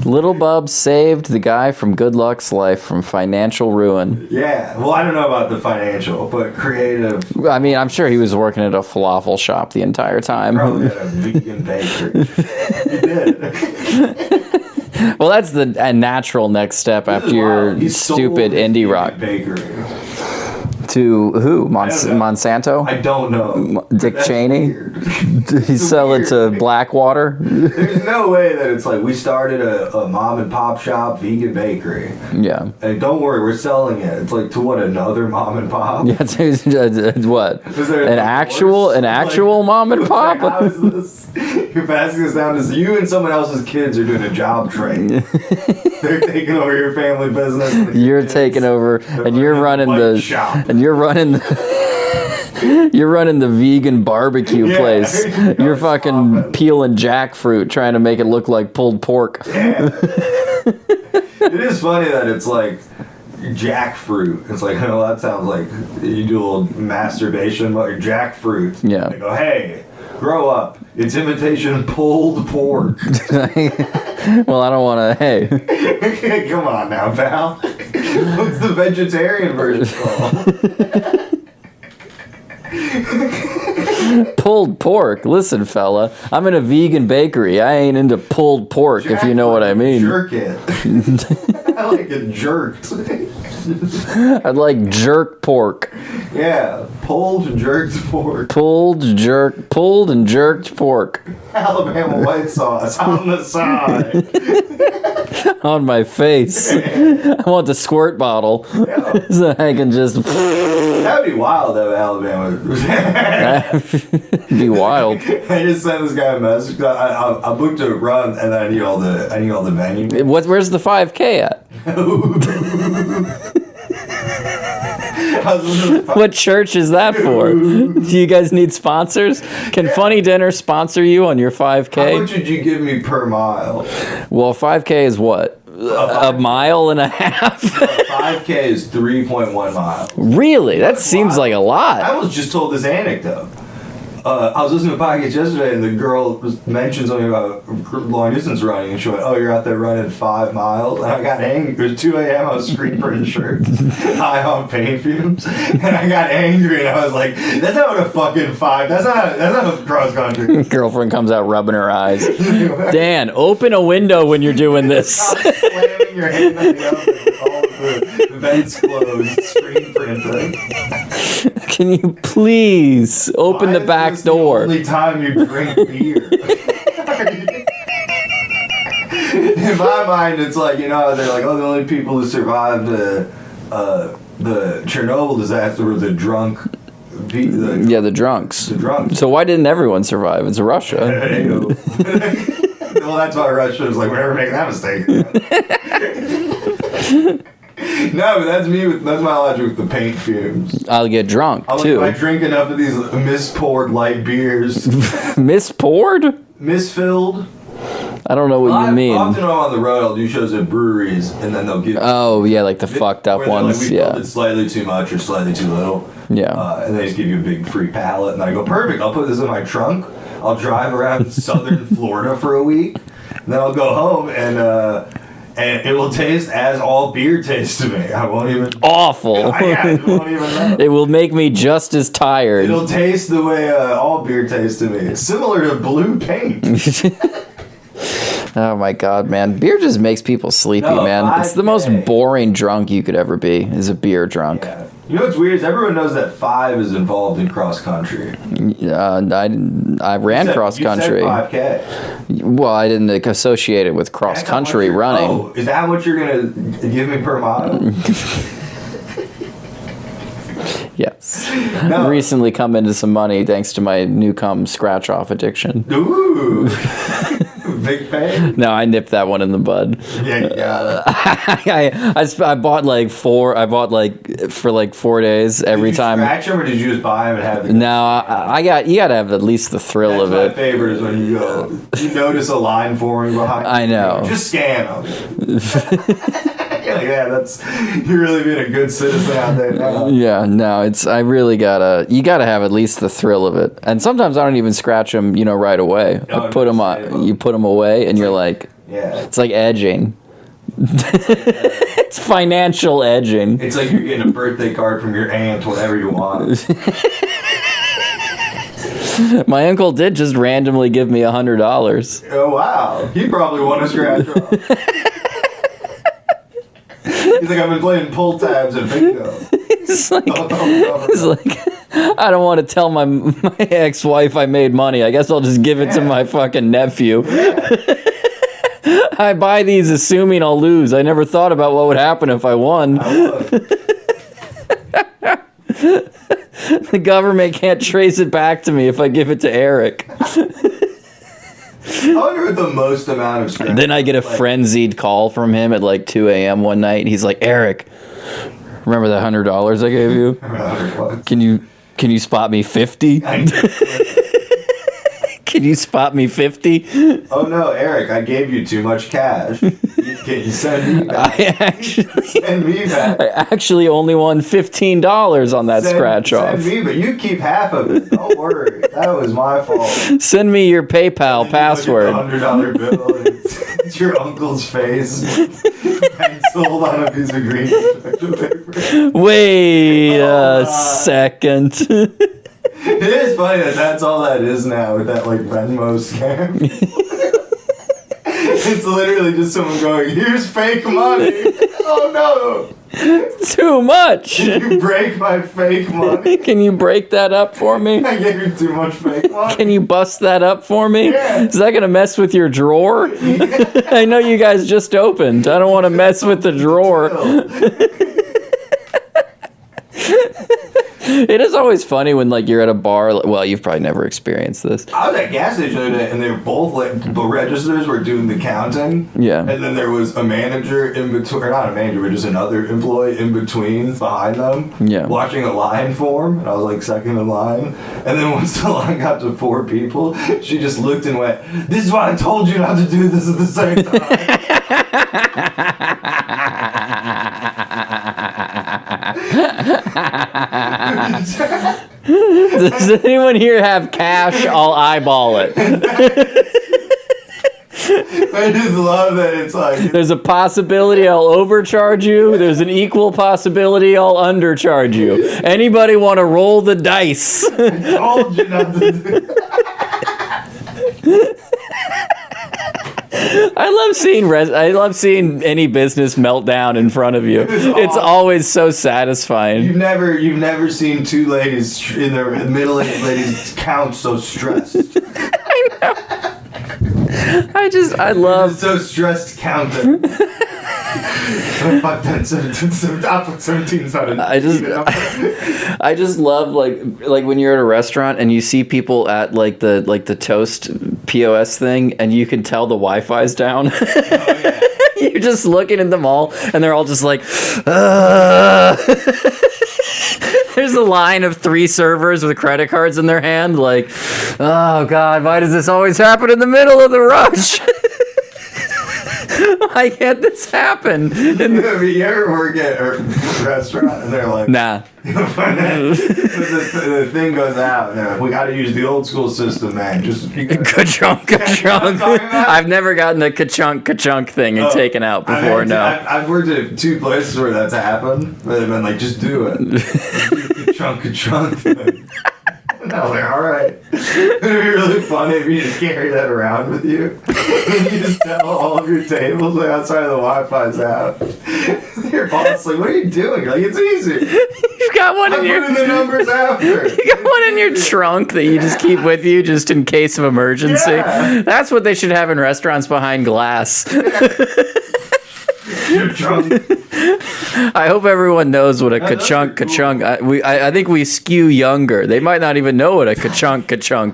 Little Bub saved the guy from Good Luck's life from financial ruin. Yeah. Well, I don't know about the financial, but creative. I mean, I'm sure he was working at a falafel shop the entire time. Probably at a vegan bakery. He did. Well, that's a natural next step after your stupid indie rock. Bakery. To who? Monsanto? I don't know. Dick Cheney? Did he sell it to Blackwater? There's no way that it's like we started a mom and pop shop vegan bakery. Yeah. And don't worry, we're selling it. It's like to what, another mom and pop? Yeah, what? An actual mom and pop? Like, how is this? You're passing this down to you and someone else's kids are doing a job trade. They're taking over your family business. You're taking over, and you're running the shop. And you're running the vegan barbecue place. You're fucking peeling jackfruit, trying to make it look like pulled pork. Yeah. It is funny that it's like jackfruit. It's like, oh, that sounds like you do a little masturbation about your jackfruit. Yeah. They go, hey, grow up. It's imitation pulled pork. Well, I don't want to. Hey. Come on now, pal. What's the vegetarian version called? Pulled pork. Listen, fella, I'm in a vegan bakery. I ain't into pulled pork, if you know what I mean. Jerk it. I like it jerked. I'd like jerk pork. Yeah, pulled jerked pork. Pulled and jerked pork. Alabama white sauce on the side. On my face. I want the squirt bottle. Yeah. So I can just... That'd be wild though, Alabama. That'd be wild. I just sent this guy a message. I booked a run and then I need all the menu. Where's the 5K at? What church is that for? Do you guys need sponsors? Can Funny Dinner sponsor you on your 5K? How much would you give me per mile? Well, 5K is what? A mile and a half? 5K is 3.1 miles. Really? That seems like a lot. I was just told this anecdote. I was listening to a podcast yesterday, and the girl mentioned something about long distance running, and she went, "Oh, you're out there running 5 miles." And I got angry. It was 2 a.m. I was screen printing shirts, high on pain fumes, and I got angry, and I was like, "That's not what a fucking 5. That's not a cross country." Girlfriend comes out rubbing her eyes. Dan, open a window when you're doing this. Stop slamming your hand on the oven. All the vents closed. Screen printing. Can you please open the back door? The only time you drink beer. In my mind, it's like, you know, they're like, oh, the only people who survived the Chernobyl disaster were the drunk. The drunks. The drunks. So why didn't everyone survive? It's Russia. Well, that's why Russia was like, we're never making that mistake. No, but that's my logic with the paint fumes. I'll get drunk, too. If I drink enough of these mispoured light beers. Mispoured? Misfilled? I don't know what you mean. Often when I'm on the road, I'll do shows at breweries, and then they'll give... Oh, yeah, like the fucked up ones, like, we filled it slightly too much or slightly too little. Yeah. And they just give you a big free pallet, and I go, perfect, I'll put this in my trunk. I'll drive around southern Florida for a week, and then I'll go home, and it will taste as all beer tastes to me. I won't even... Awful. I won't even know. It will make me just as tired. It'll taste the way all beer tastes to me. Similar to blue paint. Oh my god, man. Beer just makes people sleepy, man. It's the most boring drunk you could ever be, is a beer drunk. Yeah. You know what's weird is everyone knows that 5 is involved in cross country. I ran cross country. You said 5K. Well, I didn't associate it with cross country running. Oh, is that what you're going to give me per mile? Yes. No. Recently come into some money thanks to my Newcomb scratch-off addiction. Ooh. Big fan? No, I nipped that one in the bud. Yeah, you got it. I bought like 4. I bought like for like 4 days every time. Did you scratch them or did you just buy them and have them? No, you got to have at least the thrill of it. My favorite is when you notice a line forming behind you. I know. Just scan them. Yeah, you're really being a good citizen out there now. Yeah, no, you gotta have at least the thrill of it. And sometimes I don't even scratch them, right away. You put them away and you're like, Yeah. It's like edging. It's financial edging. It's like you're getting a birthday card from your aunt whenever you want. My uncle did just randomly give me $100. Oh, wow. He probably won a scratch off. He's like, I've been playing pull tabs and bingo. It's like, I don't want to tell my ex-wife I made money. I guess I'll just give it to my fucking nephew. I buy these assuming I'll lose. I never thought about what would happen if I won. The government can't trace it back to me if I give it to Eric. I wonder what the most amount of stress. Then I get a frenzied call from him at like 2 a.m. one night. And he's like, Eric, remember that $100 I gave you? Can you spot me 50? Can you spot me 50? Oh no, Eric, I gave you too much cash. Can you send me back? Send me back. I actually only won $15 on that scratch off. Send me, but you keep half of it. Don't worry. That was my fault. Send me your PayPal password. $100 bill. It's your uncle's face penciled on a piece of green paper. Wait a second. It is funny that that's all that is now with that like Venmo scam. It's literally just someone going, here's fake money. Oh no. Too much. Can you break my fake money? Can you break that up for me? I gave you too much fake money. Can you bust that up for me? Yeah. Is that going to mess with your drawer? I know you guys just opened. I don't want to mess with the drawer. It is always funny when like you're at a bar. Well, you've probably never experienced this. I was at a gas station the other day, and they were both like the registers were doing the counting. Yeah. And then there was a manager in between, or not a manager, but just another employee in between behind them. Yeah. Watching a line form, and I was like second in line. And then once the line got to 4 people, she just looked and went, "This is why I told you not to do this at the same time." Does anyone here have cash? I'll eyeball it. I just love that it's like There's a possibility I'll overcharge you. There's an equal possibility I'll undercharge you. Anybody want to roll the dice? I told you not to do. I love seeing any business melt down in front of you. It's always so satisfying. You've never seen two ladies in their middle-aged ladies count so stressed. I know. I love So stressed counting. 5, 10, 17, I just love like when you're at a restaurant and you see people at like the Toast POS thing and you can tell the Wi-Fi's down. Oh, yeah. You're just looking at them all and they're all just like, There's a line of 3 servers with credit cards in their hand, like, oh God, why does this always happen in the middle of the rush? Why can't this happen? You ever work at a restaurant and they're like, Nah. the thing goes out and they're like, we got to use the old school system, man. Just Ka-chunk, ka-chunk. I've never gotten a ka-chunk thing and taken out before, no. I've worked at 2 places where that's happened. Where they've been like, just do it. Ka-chunk thing. And I was like, alright. It'd be really funny if you just carry that around with you. And you just tell all of your tables like outside of the Wi-Fi's out. Your boss like, what are you doing? You're like, it's easy. You've got one in put in the numbers after. You got one in your trunk that you just keep with you just in case of emergency. Yeah. That's what they should have in restaurants behind glass. Your trunk. I hope everyone knows what a ka-chunk. I think we skew younger. They might not even know what a ka-chunk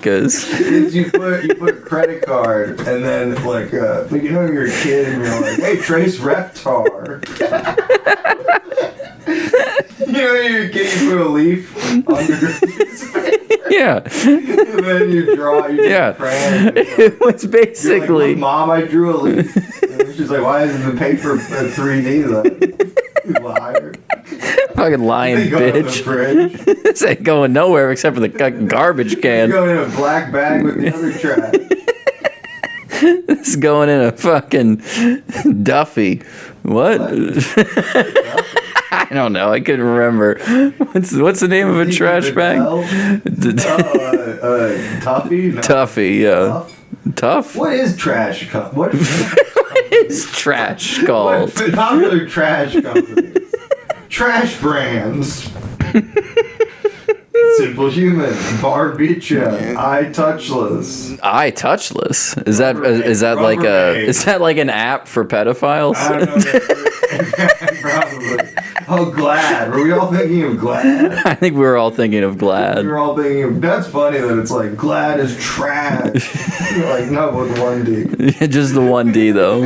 is. It's you put credit card and then like you know you're a kid and you're like, hey, trace Reptar. You know you're a kid, you put a leaf under a piece of paper. Yeah. And then you draw your crayon. It was basically. Like, Mom, I drew a leaf. And she's like, why isn't the paper 3D then? You liar. Fucking lying bitch. This ain't going nowhere except for the garbage can. You go in a black bag with the other trash. It's going in a fucking Duffy. What? I don't know. I couldn't remember. What's the name of a trash bag? Tuffy? No. Tuffy, yeah. Tough? What is trash? What is trash called? What popular trash companies? Trash brands. Simple Human, Barbicha, iTouchless. iTouchless? Is that like an app for pedophiles? I don't know. Probably. Oh, Glad. Were we all thinking of Glad? I think we were all thinking of Glad. We were all thinking of. That's funny that it's like Glad is trash. You're like, no, with one D. Just the one D though.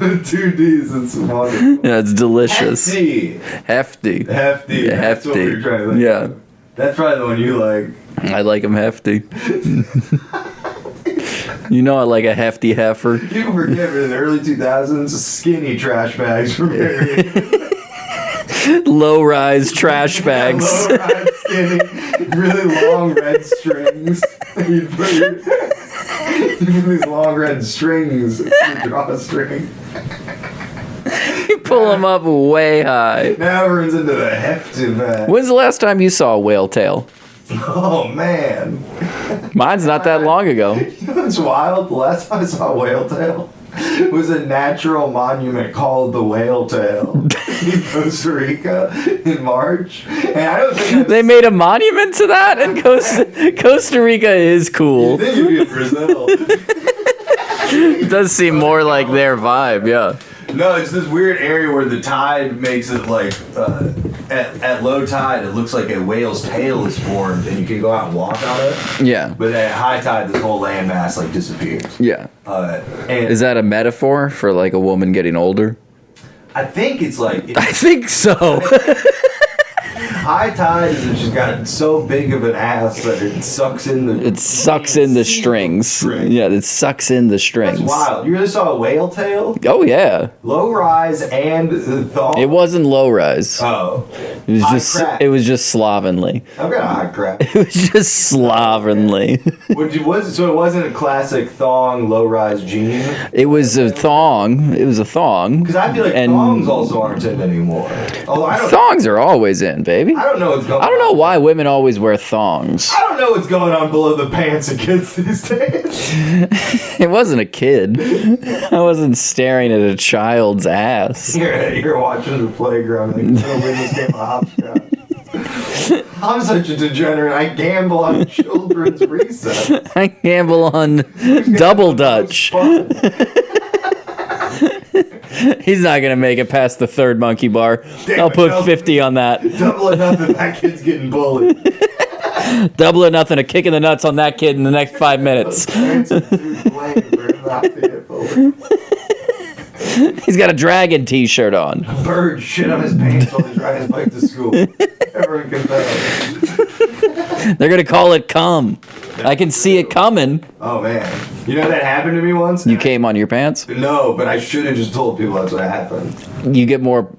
With two D's, it's wonderful. Yeah, it's delicious. Hefty. Hefty. Hefty. Yeah, That's what hefty. we're trying to think Yeah. of. That's probably the one you like. I like them hefty. You know I like a hefty heifer. People forget, but in the early 2000s, skinny trash bags were very Low-rise trash bags. low-rise, skinny, really long red strings. You'd put these long red strings in the drawstring. You pull them up way high. Now everyone's into the hefty bag. When's the last time you saw a whale tail? Oh, man. Mine's not that long ago. You know what's wild? The last time I saw a whale tail was a natural monument called the Whale Tail in Costa Rica in March. And I don't think They made a monument to that, and Costa Rica is cool. I think it'd be in Brazil. It does seem more like their vibe, yeah. No, it's this weird area where the tide makes it like at low tide, it looks like a whale's tail is formed, and you can go out and walk on it. Yeah. But at high tide, this whole landmass like disappears. Yeah. And Is that a metaphor for like a woman getting older? I think it's like I think so. high tide is that she's got so big of an ass that it sucks in the. It sucks in the strings. Yeah, it sucks in the strings. That's wild. You really saw a whale tail? Oh yeah. Low rise and the thong. It wasn't low rise. Oh. It was High just crack. it was just slovenly. I've got a high crap. It was just slovenly. So it wasn't a classic thong low rise jean? It was a thong. It was a thong. Because I feel like And thongs also aren't in anymore. Although I don't. Thongs are always in, baby. I don't know what's going on. I don't know why women always wear thongs. I don't know what's going on below the pants of kids these days. It wasn't a kid. I wasn't staring at a child's ass. You're watching the playground and you win this game of hopscotch. I'm such a degenerate. I gamble on children's recess. I gamble on double dutch. Fun. He's not gonna make it past the third monkey bar. Damn I'll it, put no. 50 on that. Double or nothing, that kid's getting bullied. Double or nothing. A kick in the nuts on that kid in the next 5 minutes. Parents are too blamed for him not to get bullied. He's got a dragon T-shirt on. Bird shit on his pants while he's riding his bike to school. Everyone can tell. They're gonna call it cum. I can see it coming. Oh man, you know that happened to me once. You came on your pants. No, but I should have just told people that's what happened. You get more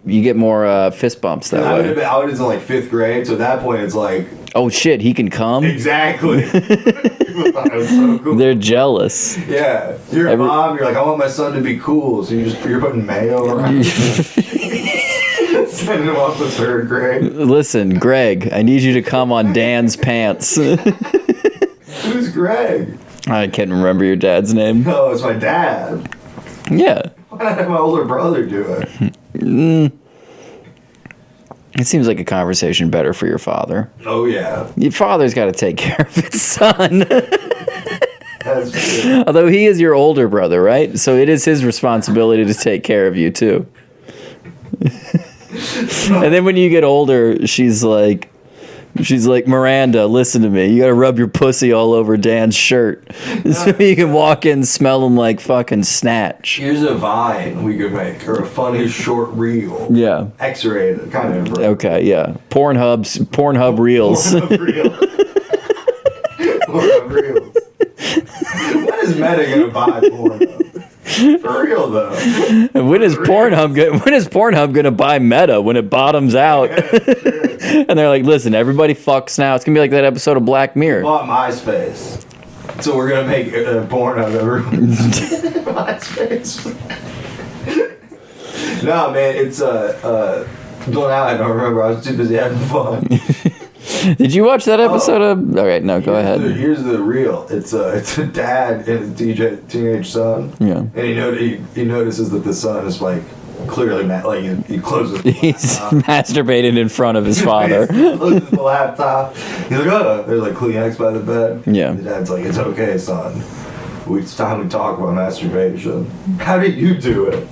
fist bumps that I way. was in like 5th grade, so at that point it's like Oh shit, he can come. exactly. People thought it was so cool. They're jealous. Yeah, you're a mom. You're like, I want my son to be cool, so you're putting mayo around. Sending him off to 3rd grade. Listen, Greg, I need you to come on Dan's pants. Who's Greg? I can't remember your dad's name. Oh, it's my dad. Yeah. Why not have my older brother do it? It seems like a conversation better for your father. Oh yeah, Your father's got to take care of his son. that's true. Although he is your older brother, right? So it is his responsibility to take care of you too. And then when you get older, she's like, Miranda, listen to me. You gotta rub your pussy all over Dan's shirt so you can walk in smelling like fucking Snatch. Here's a vine we could make, or a funny short reel. Yeah. X-rated, kind of. Okay. Yeah. Pornhub reels. Pornhub reels. When is Meta gonna buy Pornhub? For real though. When is Pornhub gonna buy Meta when it bottoms out? And they're like, listen, everybody fucks now. It's gonna be like that episode of Black Mirror. Bought MySpace. So we're gonna make a porn of everyone's MySpace. No, man, it's well, now I don't remember. I was too busy having fun. Did you watch that episode of? All right, no, go ahead. Here's the real. It's a dad and his teenage son. Yeah. And he notices that the son is like clearly he closes. He's masturbating in front of his father. He closes the laptop. He's like, oh, there's like Kleenex by the bed. Yeah. The dad's like, it's okay, son. It's time we talk about masturbation. How do you do it?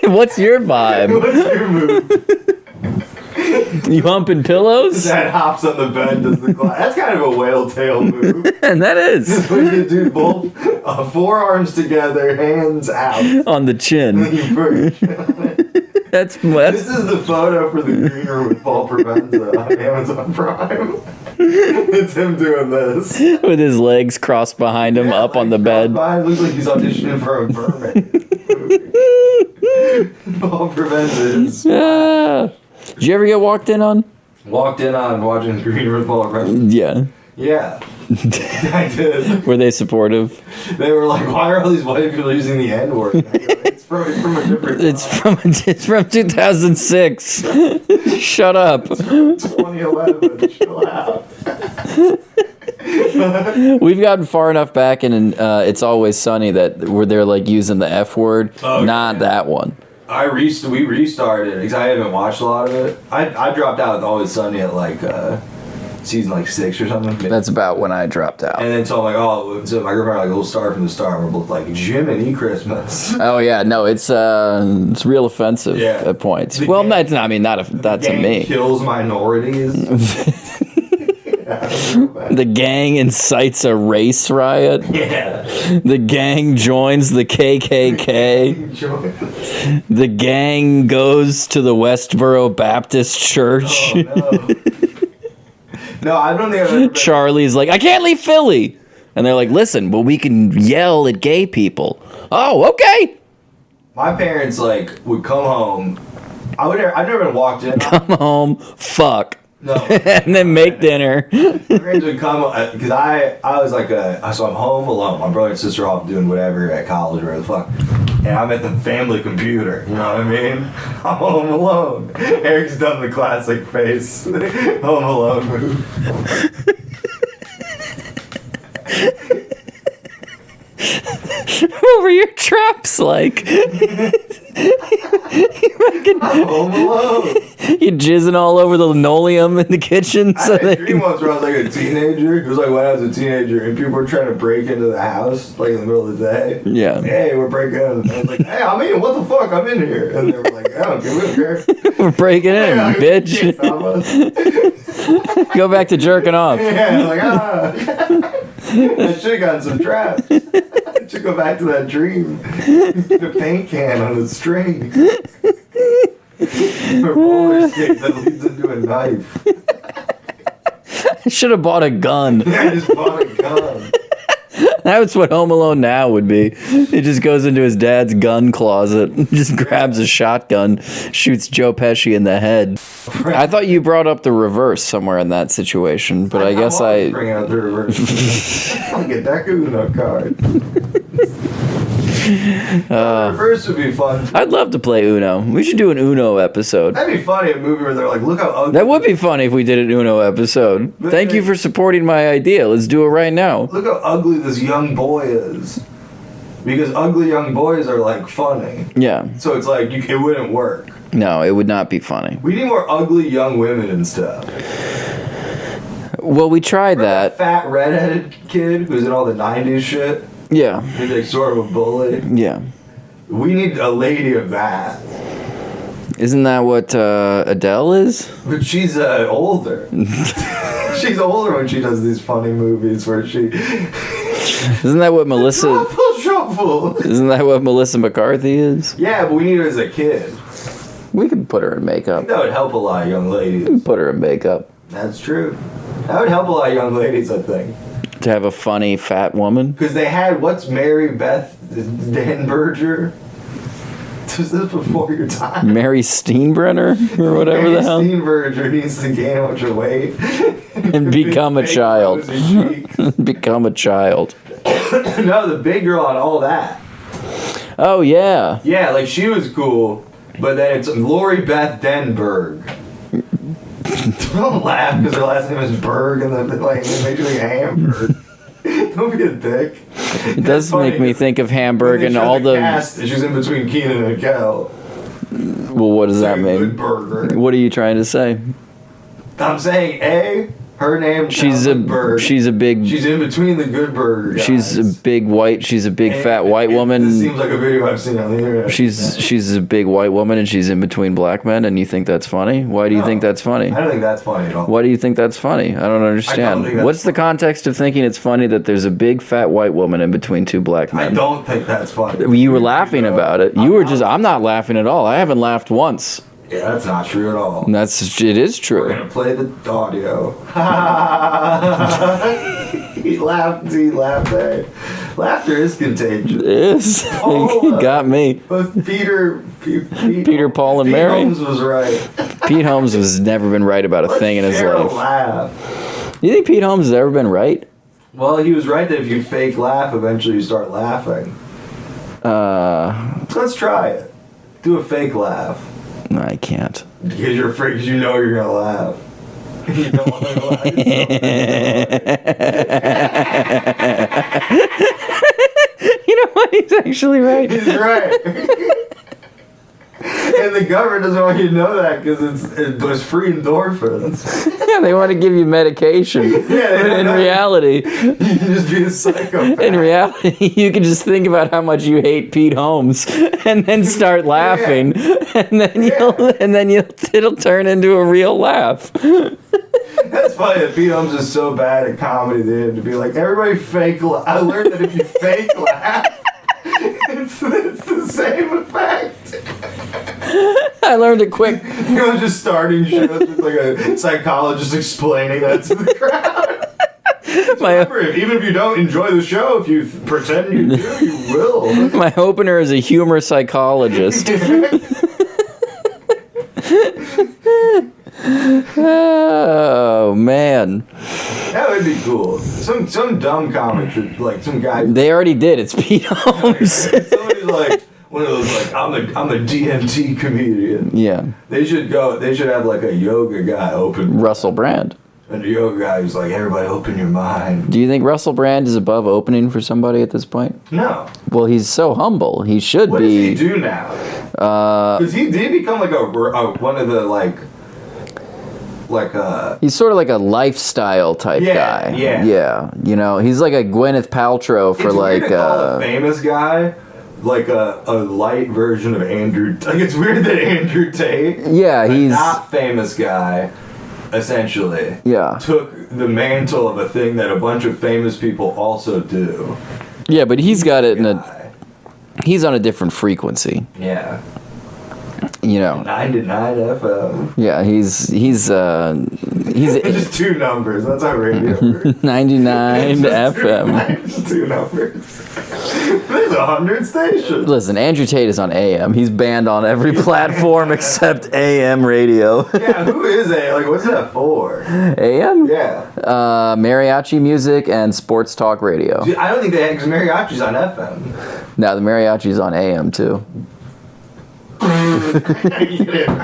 What's your vibe? What's your move? You humping pillows? Dad hops on the bed, does the glass. That's kind of a whale tail move. And that is. When you do both forearms together, hands out. On the chin. That's This is the photo for the green room with Paul Provenza on Amazon Prime. It's him doing this. with his legs crossed behind him, up on the bed. It looks like he's auditioning for a mermaid. Paul Provenza is. Did you ever get walked in on? Walked in on watching Green Room with Paul Provenza. Yeah. Yeah. I did. Were they supportive? They were like, why are all these white people using the N-word? It's from a different time. It's from 2006. Shut up. 2011. Chill out. We've gotten far enough back in It's Always Sunny that where they're like using the F word. Not that one. We restarted because I haven't watched a lot of it. I dropped out with Always Sunny at like season like 6 or something. That's about when I dropped out. And then so I'm like, so my girlfriend like, we'll start from the start. We're both like, Jiminy Christmas. Oh yeah, no, it's real offensive at points. Not to me. Kills minorities. The gang incites a race riot. Yeah. The gang joins the KKK. The gang goes to the Westboro Baptist Church. Oh, no. No, I don't think I've ever been. Charlie's like, I can't leave Philly. And they're like, listen, but we can yell at gay people. Oh, okay. My parents like would come home. I've never been walked in. Come home, fuck. No. And then make dinner. My parents would come because I was like so I'm home alone. My brother and sister are off doing whatever at college or whatever the fuck. And I'm at the family computer. You know what I mean? I'm home alone. Eric's done the classic face. Home alone move. What were your traps like? I'm home alone. You jizzing all over the linoleum in the kitchen? I had a dream once where I was like a teenager. It was like when I was a teenager and people were trying to break into the house like in the middle of the day. Yeah. Hey, we're breaking in. And I was like, hey, I'm in. What the fuck? I'm in here. And they were like, I don't care. We're breaking in, bitch. Go back to jerking off. Yeah, like, I should have gotten some traps. I should go back to that dream. The paint can on a string. A roller skate that leads into a knife. I should have bought a gun. Yeah, I just bought a gun. That's what Home Alone now would be. He just goes into his dad's gun closet, just grabs a shotgun, shoots Joe Pesci in the head. I thought you brought up the reverse somewhere in that situation, but I guess I bring out the reverse. I'll get that Uno card. Reverse would be fun. I'd love to play Uno. We should do an Uno episode. That'd be funny, a movie where they're like, look how ugly. That would be funny if we did an Uno episode. Thank you for supporting my idea. Let's do it right now. Look how ugly this young boy is. Because ugly young boys are like funny. Yeah. So it's like, it wouldn't work. No, it would not be funny. We need more ugly young women and stuff. Well, we tried that. Fat redheaded kid who's in all the 90s shit. Yeah. He's like sort of a bully. Yeah. We need a lady of that. Isn't that what Adele is? But she's older. She's older when she does these funny movies where she... Isn't that what Melissa... Shuffle. Isn't that what Melissa McCarthy is? Yeah, but we need her as a kid. We could put her in makeup. That would help a lot of young ladies. Put her in makeup. That's true. That would help a lot of young ladies, I think. To have a funny fat woman? Because they had, what's Mary Beth Danberger? Was this before your time? Mary Steenbrenner or whatever the hell. Steenburgen needs to gain a bunch of weight And become a child. Become a child. No, the big girl on All That. Oh, yeah. Yeah, like she was cool, but then it's Lori Beth Denberg. Don't laugh because her last name is Berg and then like it makes you think Hamburg. Don't be a dick. It does make me think of Hamburg and all the... Cast, she's in between Keenan and Kel. Well, what does that mean? Good burger. What are you trying to say? I'm saying A, her name She's a Berg. she's a big... She's in between the Good Burger guys. She's a big fat white woman. This seems like a video I've seen on the internet. She's a big white woman and she's in between black men, and you think that's funny? Why do you think that's funny? I don't think that's funny at all. Why do you think that's funny? I don't understand. What's the context of thinking it's funny that there's a big fat white woman in between two black men? I don't think that's funny. You were laughing about it. I'm not laughing at all. I haven't laughed once. Yeah, that's not true at all. It is true. We're gonna play the audio. He laughed there. Laughter is contagious. It is. You got me. Both Peter, Paul, and Pete Mary. Holmes was right. Pete Holmes has never been right about a thing in his life. Laugh. You think Pete Holmes has ever been right? Well, he was right that if you fake laugh, eventually you start laughing. Let's try it. Do a fake laugh. No, I can't. Because you're afraid, because you know you're gonna laugh. You don't want to laugh. You know what? He's actually right. He's right. And the government doesn't want you to know that because it's free endorphins. Yeah, they want to give you medication. Yeah, but in reality, you can just be a psychopath. In reality, you can just think about how much you hate Pete Holmes, and then start laughing, and then it'll turn into a real laugh. That's funny that Pete Holmes is so bad at comedy they had to be like, everybody fake laugh. I learned that if you fake laugh, it's the same effect. I learned it quick. You know, just starting shows with like a psychologist explaining that to the crowd. Remember, even if you don't enjoy the show, if you pretend you do, you will. My opener is a humor psychologist. Oh man, that would be cool. Some dumb comic should, like some guy. They already did. It's Pete Holmes. Somebody's like one of those like I'm a DMT comedian. Yeah. They should have like a yoga guy open. Russell Brand. And the yoga guy who's like, everybody open your mind. Do you think Russell Brand is above opening for somebody at this point? No. Well, he's so humble. He should be. What does he do now? Because did he become like a one of the like he's sort of like a lifestyle type guy. Yeah. You know, he's like a Gwyneth Paltrow for it's like weird to call a famous guy like a light version of Andrew. Like it's weird that Andrew Tate, he's not famous guy, essentially, took the mantle of a thing that a bunch of famous people also do. Yeah, but he's got it he's on a different frequency. Yeah. You know, 99 FM. Yeah, he's just two numbers. That's how radio works. 99 FM. Just two numbers. There's 100 stations. Listen, Andrew Tate is on AM. He's banned on every platform except AM radio. Yeah, who is AM? Like, what's that for? AM? Yeah. Mariachi music and sports talk radio. Dude, I don't think they because mariachi's on FM. No, the mariachi's on AM too. I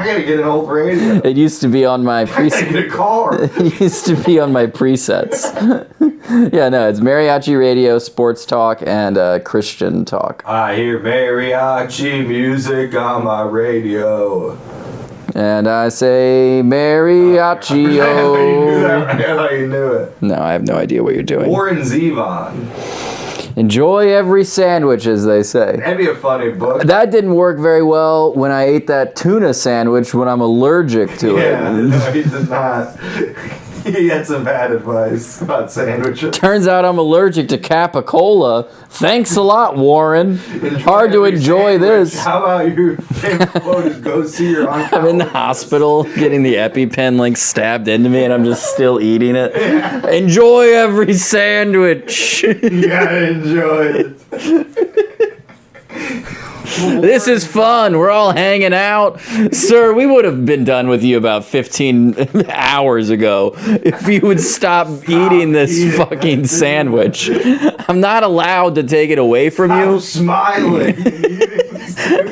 gotta get an old radio. It used to be on my presets. I gotta get a car. It used to be on my presets. Yeah, no, it's mariachi radio, sports talk, and Christian talk. I hear mariachi music on my radio. And I say mariachi-o. I thought you knew it. No, I have no idea what you're doing. Warren Zevon. Enjoy every sandwich, as they say. That'd be a funny book. That didn't work very well when I ate that tuna sandwich when I'm allergic to it. Yeah, no, he did not. He had some bad advice about sandwiches. Turns out I'm allergic to Capicola. Thanks a lot, Warren. Hard to enjoy sandwich. this. How about your favorite quote is go see your oncologist? I'm in the hospital getting the EpiPen like stabbed into me and I'm just still eating it. Yeah. Enjoy every sandwich. You gotta enjoy it. This is fun. We're all hanging out. Sir, we would have been done with you about 15 hours ago if you would stop eating this fucking sandwich. I'm not allowed to take it away from you. I'm smiling.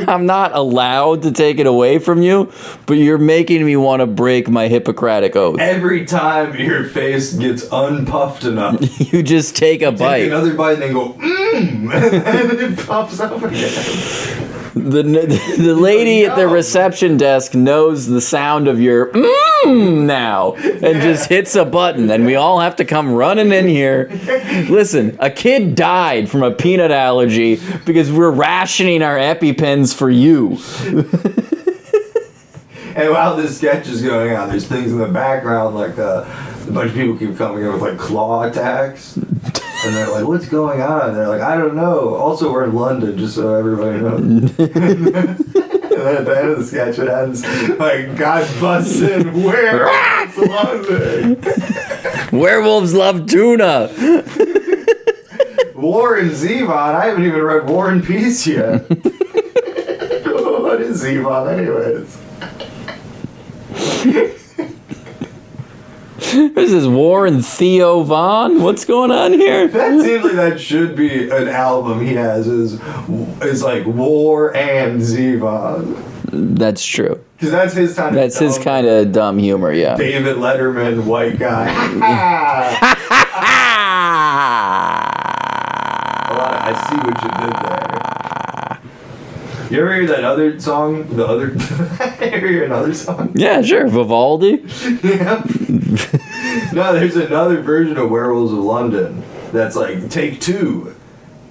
I'm not allowed to take it away from you, but you're making me want to break my Hippocratic oath. Every time your face gets unpuffed enough, You just take a bite. take another bite and then go, and then it puffs up again. The lady at the reception desk knows the sound of your now and just hits a button, and we all have to come running in here. Listen, a kid died from a peanut allergy because we're rationing our EpiPens for you. And while this sketch is going on, there's things in the background, like a bunch of people keep coming in with like claw attacks. And they're like, what's going on? And they're like, I don't know. Also, we're in London, just so everybody knows. And then at the end of the sketch, it ends like, God busts in, where's London? Werewolves love tuna. War and Zevon. I haven't even read War and Peace yet. What is Zevon, anyways? This is War and Theo Von. What's going on here? That seems like that should be an album he has. Is like War and Zevon. That's true. Because that's his kind of. That's his kind of dumb humor, yeah. David Letterman, white guy. I see what you did there. You ever hear that other song? The other. Ever hear another song? Yeah, sure. Vivaldi. Yeah. No, there's another version of Werewolves of London that's like take two,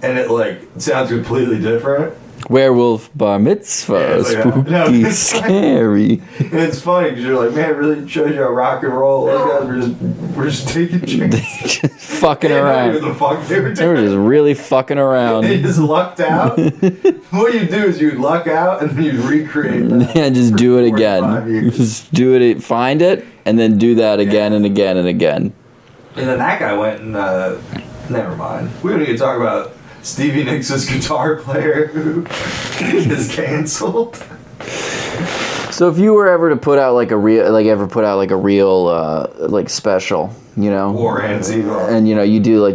and it like sounds completely different. Werewolf bar mitzvah, Yeah, it's like spooky, that. No, it's scary. And it's funny because you're like, man, it really shows you how rock and roll. Those guys were just taking chances. Just fucking They didn't know around. what the fuck they were They were doing. just really fucking around. They just lucked out. What you do is you luck out and then you recreate that. Yeah, just do it 4 or 5 again. years. Just do it, find it, and then do that again and again and again. And then that guy went and, never mind. We don't even talk about Stevie Nicks' guitar player who is canceled. So if you were ever to put out like a real, like special, you know, War and Zevon. and you know you do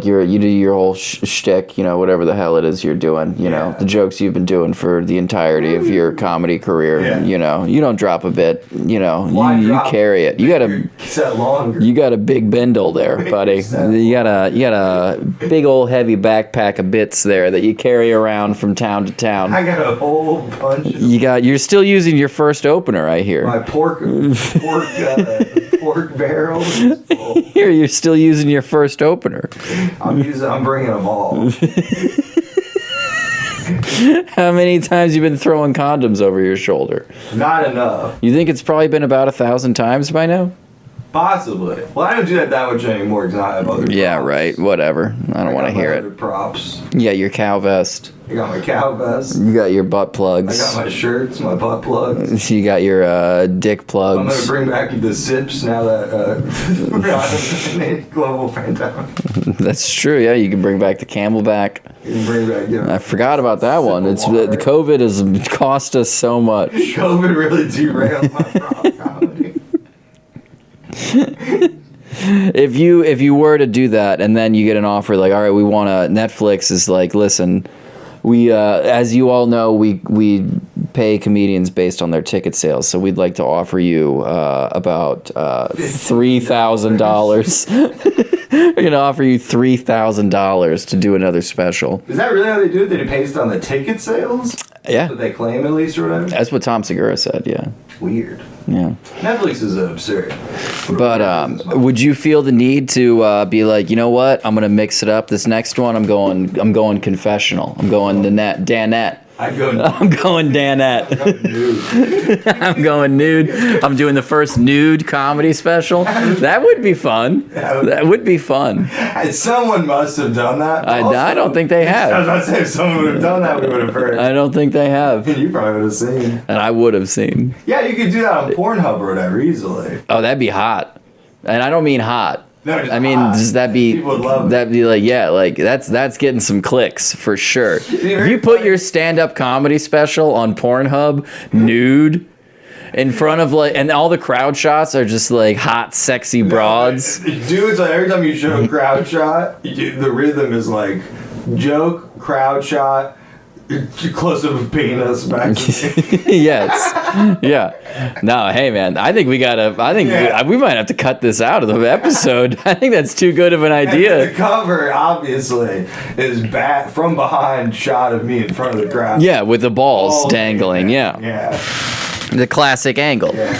your whole shtick, you know, whatever the hell it is you're doing, you know, the jokes you've been doing for the entirety of your comedy career, Yeah. you know, you don't drop a bit, you know, Why you drop carry it. You got a set longer. You got a big bindle there, buddy. You got a big old heavy backpack of bits there that you carry around from town to town. I got a whole bunch of You're still using your first opener, I hear. my pork barrel. is full. Here, you're still using your first opener. I'm bringing them all. How many times you been throwing condoms over your shoulder? Not enough. You think it's probably been about 1,000 times by now? Possibly. Well, I don't do that much anymore because I have other Yeah, props. right. Whatever. I don't want to got my hear other it. Props. You got your cow vest. I got my cow vest. You got your butt I plugs. got my shirts, my butt plugs. You got your dick I'm gonna plugs. bring back the sips now that we're on a global pandemic. That's true. Yeah, you can bring back the Camelback. You can bring back. I forgot about that one. It's the COVID has cost us so much. COVID really derailed my prop comedy. If you were to do that and then you get an offer like, all right, we want to, Netflix is like, listen, we as you all know, we pay comedians based on their ticket sales, so we'd like to offer you about $3,000. We're gonna offer you $3,000 to do another special. Is that really how they do it? They based on the ticket sales? Yeah, That they claim at least or whatever? that's what Tom Segura said. Yeah, Weird. yeah. Netflix is absurd. But would you feel the need to be like, you know what? I'm gonna mix it up. This next one, I'm going confessional. I'm going Danette. I'd go I'm going Danette. nude. I'm going nude. I'm doing the first nude comedy special. That would be fun. That would be fun. Someone must have done that. I don't think they I was have. about to say, if someone would have done that, we would have heard. I don't think they have. You probably would have seen. And I would have seen. Yeah, you could do that on Pornhub or whatever easily. Oh, that'd be hot. And I don't mean hot. No, just I mean, hot. does People would love it. that'd be like, yeah, like that's getting some clicks for sure. If you put your stand-up comedy special on Pornhub nude in front of like, and all the crowd shots are just like hot, sexy broads. Dudes, like, every time you show a crowd shot, the rhythm is like joke, crowd shot, close up of penis back. Yes. Yeah. No, hey man, I think we might have to cut this out of the episode. I think that's too good of an idea. The cover, obviously, is from behind shot of me in front of the crowd. Yeah, with the balls dangling. Yeah. The classic angle. Yeah.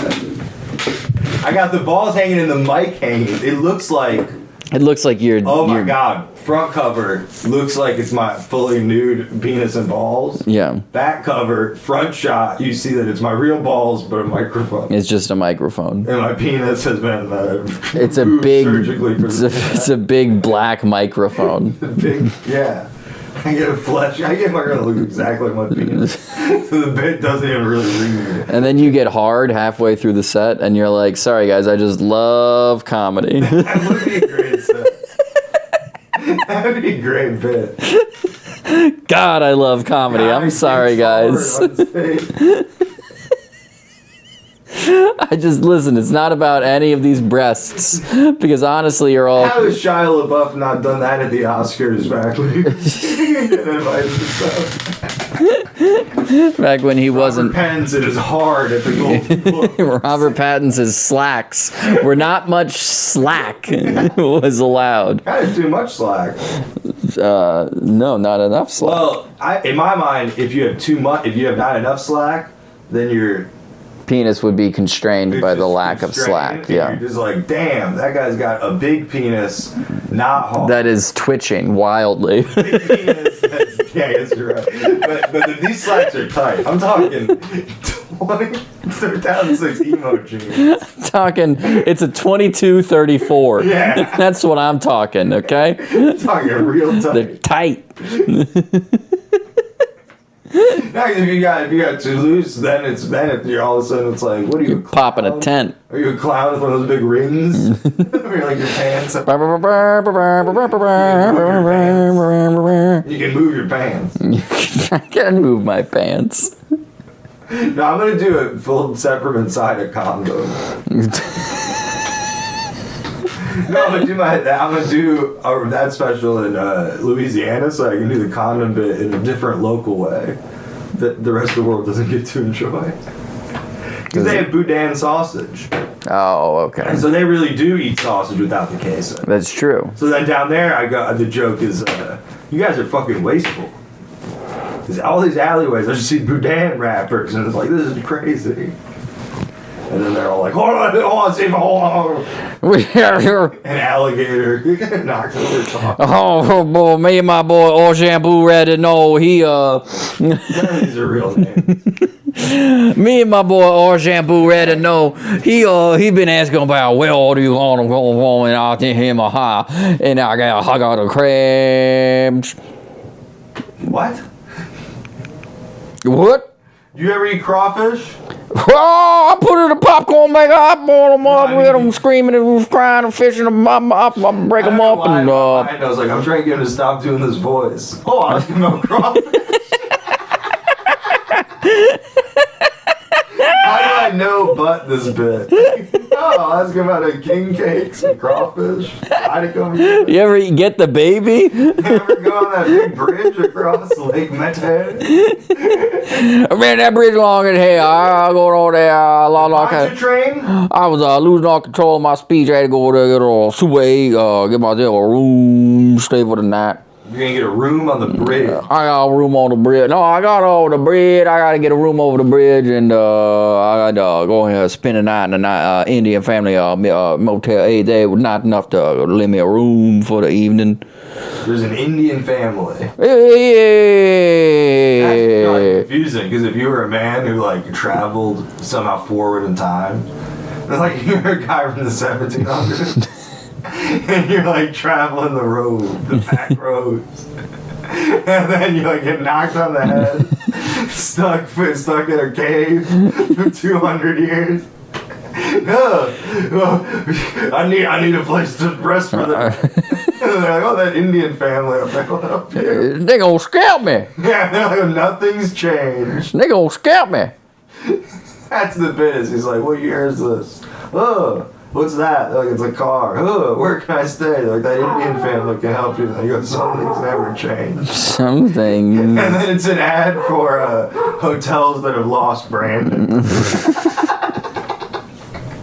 I got the balls hanging and the mic hanging. It looks like you're. Oh my god. Front cover looks like it's my fully nude penis and balls. Yeah. Back cover, front shot, you see that it's my real balls, but a microphone. It's just a microphone. And my penis has been It's a big. It's a big black microphone. Big, yeah. I get my girl to look exactly like my penis. So the bit doesn't even really read. And then you get hard halfway through the set, and you're like, "Sorry guys, I just love comedy." That would be a great set. That would be a great bit. God, I love comedy. I'm sorry, guys. I just listen. It's not about any of these breasts because honestly, you're all. How has Shia LaBeouf not done that at the Oscars back when he didn't invite himself? Back when he wasn't. Robert Pattinson is hard at the Golden Globes. Robert Pattinson's slacks were not much slack was allowed. That is too much slack. No, not enough slack. Well, in my mind, if you have not enough slack, then your penis would be constrained by the lack of slack. Yeah, you're just like, damn, that guy's got a big penis, not hard. That is twitching wildly. Big penis. Yeah, yes, you're right. But these slacks are tight. I'm talking 2006 emo jeans. Talking, it's a 22-34. Yeah, that's what I'm talking. Okay, I'm talking real tight. They're tight. Now, if you got too loose, then if you're all of a sudden it's like, what are you popping a tent? Are you a clown with one of those big rings? Where like your pants? You can move your pants. I can move my pants. No, I'm gonna do a full set from inside a condom. No, I'm gonna do that special in Louisiana, so I can do the condom bit in a different local way that the rest of the world doesn't get to enjoy. Because they have boudin sausage. Oh, okay. And so they really do eat sausage without the queso. That's true. So then down there, the joke is, you guys are fucking wasteful. Because all these alleyways, I just see boudin wrappers, and it's like, this is crazy. And then they're all like, hold on, Steve, hold on. An alligator knocks over top. Oh, boy, me and my boy, All Shampoo Ready, no, he, None of these are real names. Me and my boy, All Shampoo Ready, no, he been asking about, well, do you want to go home, and I'll tell him a high, and I got a crabs. What? What? You ever eat crawfish? Oh, I put it in a popcorn maker. I boiled them up with them screaming and crying and fishing them. I break them up and. I was like, I'm trying to get him to stop doing this voice. Oh, I was about crawfish. How do I know but this bit? Oh, I was about a king cake, some crawfish. You ever get the baby? You ever go on that big bridge across Lake Mete? I ran that bridge along in here. I go over there. Watch train? I was losing all control of my speech. I had to go over there, get a subway, get myself a room, stay for the night. You're gonna get a room on the bridge. I got a room on the bridge. No, I got over the bridge. I gotta get a room over the bridge, and I gotta go and spend a night in an Indian family motel 8 days was not enough to lend me a room for the evening. There's an Indian family. Yeah. That's confusing, because if you were a man who like traveled somehow forward in time, it's like you're a guy from the 1700s. And you're like traveling the back roads, and then you like get knocked on the head, stuck in a cave for 200 years. I need a place to rest for the night. And they're like, oh, that Indian family up there will help you. They gonna scalp me. Yeah, they're like, nothing's changed. They gonna scalp me. That's the bit. Is he's like, what year is this? Oh, what's that? They're like, it's a car. Oh, where can I stay? They're like, that Indian family can help you. They go, something's never changed. Something. And then it's an ad for hotels that have lost branding.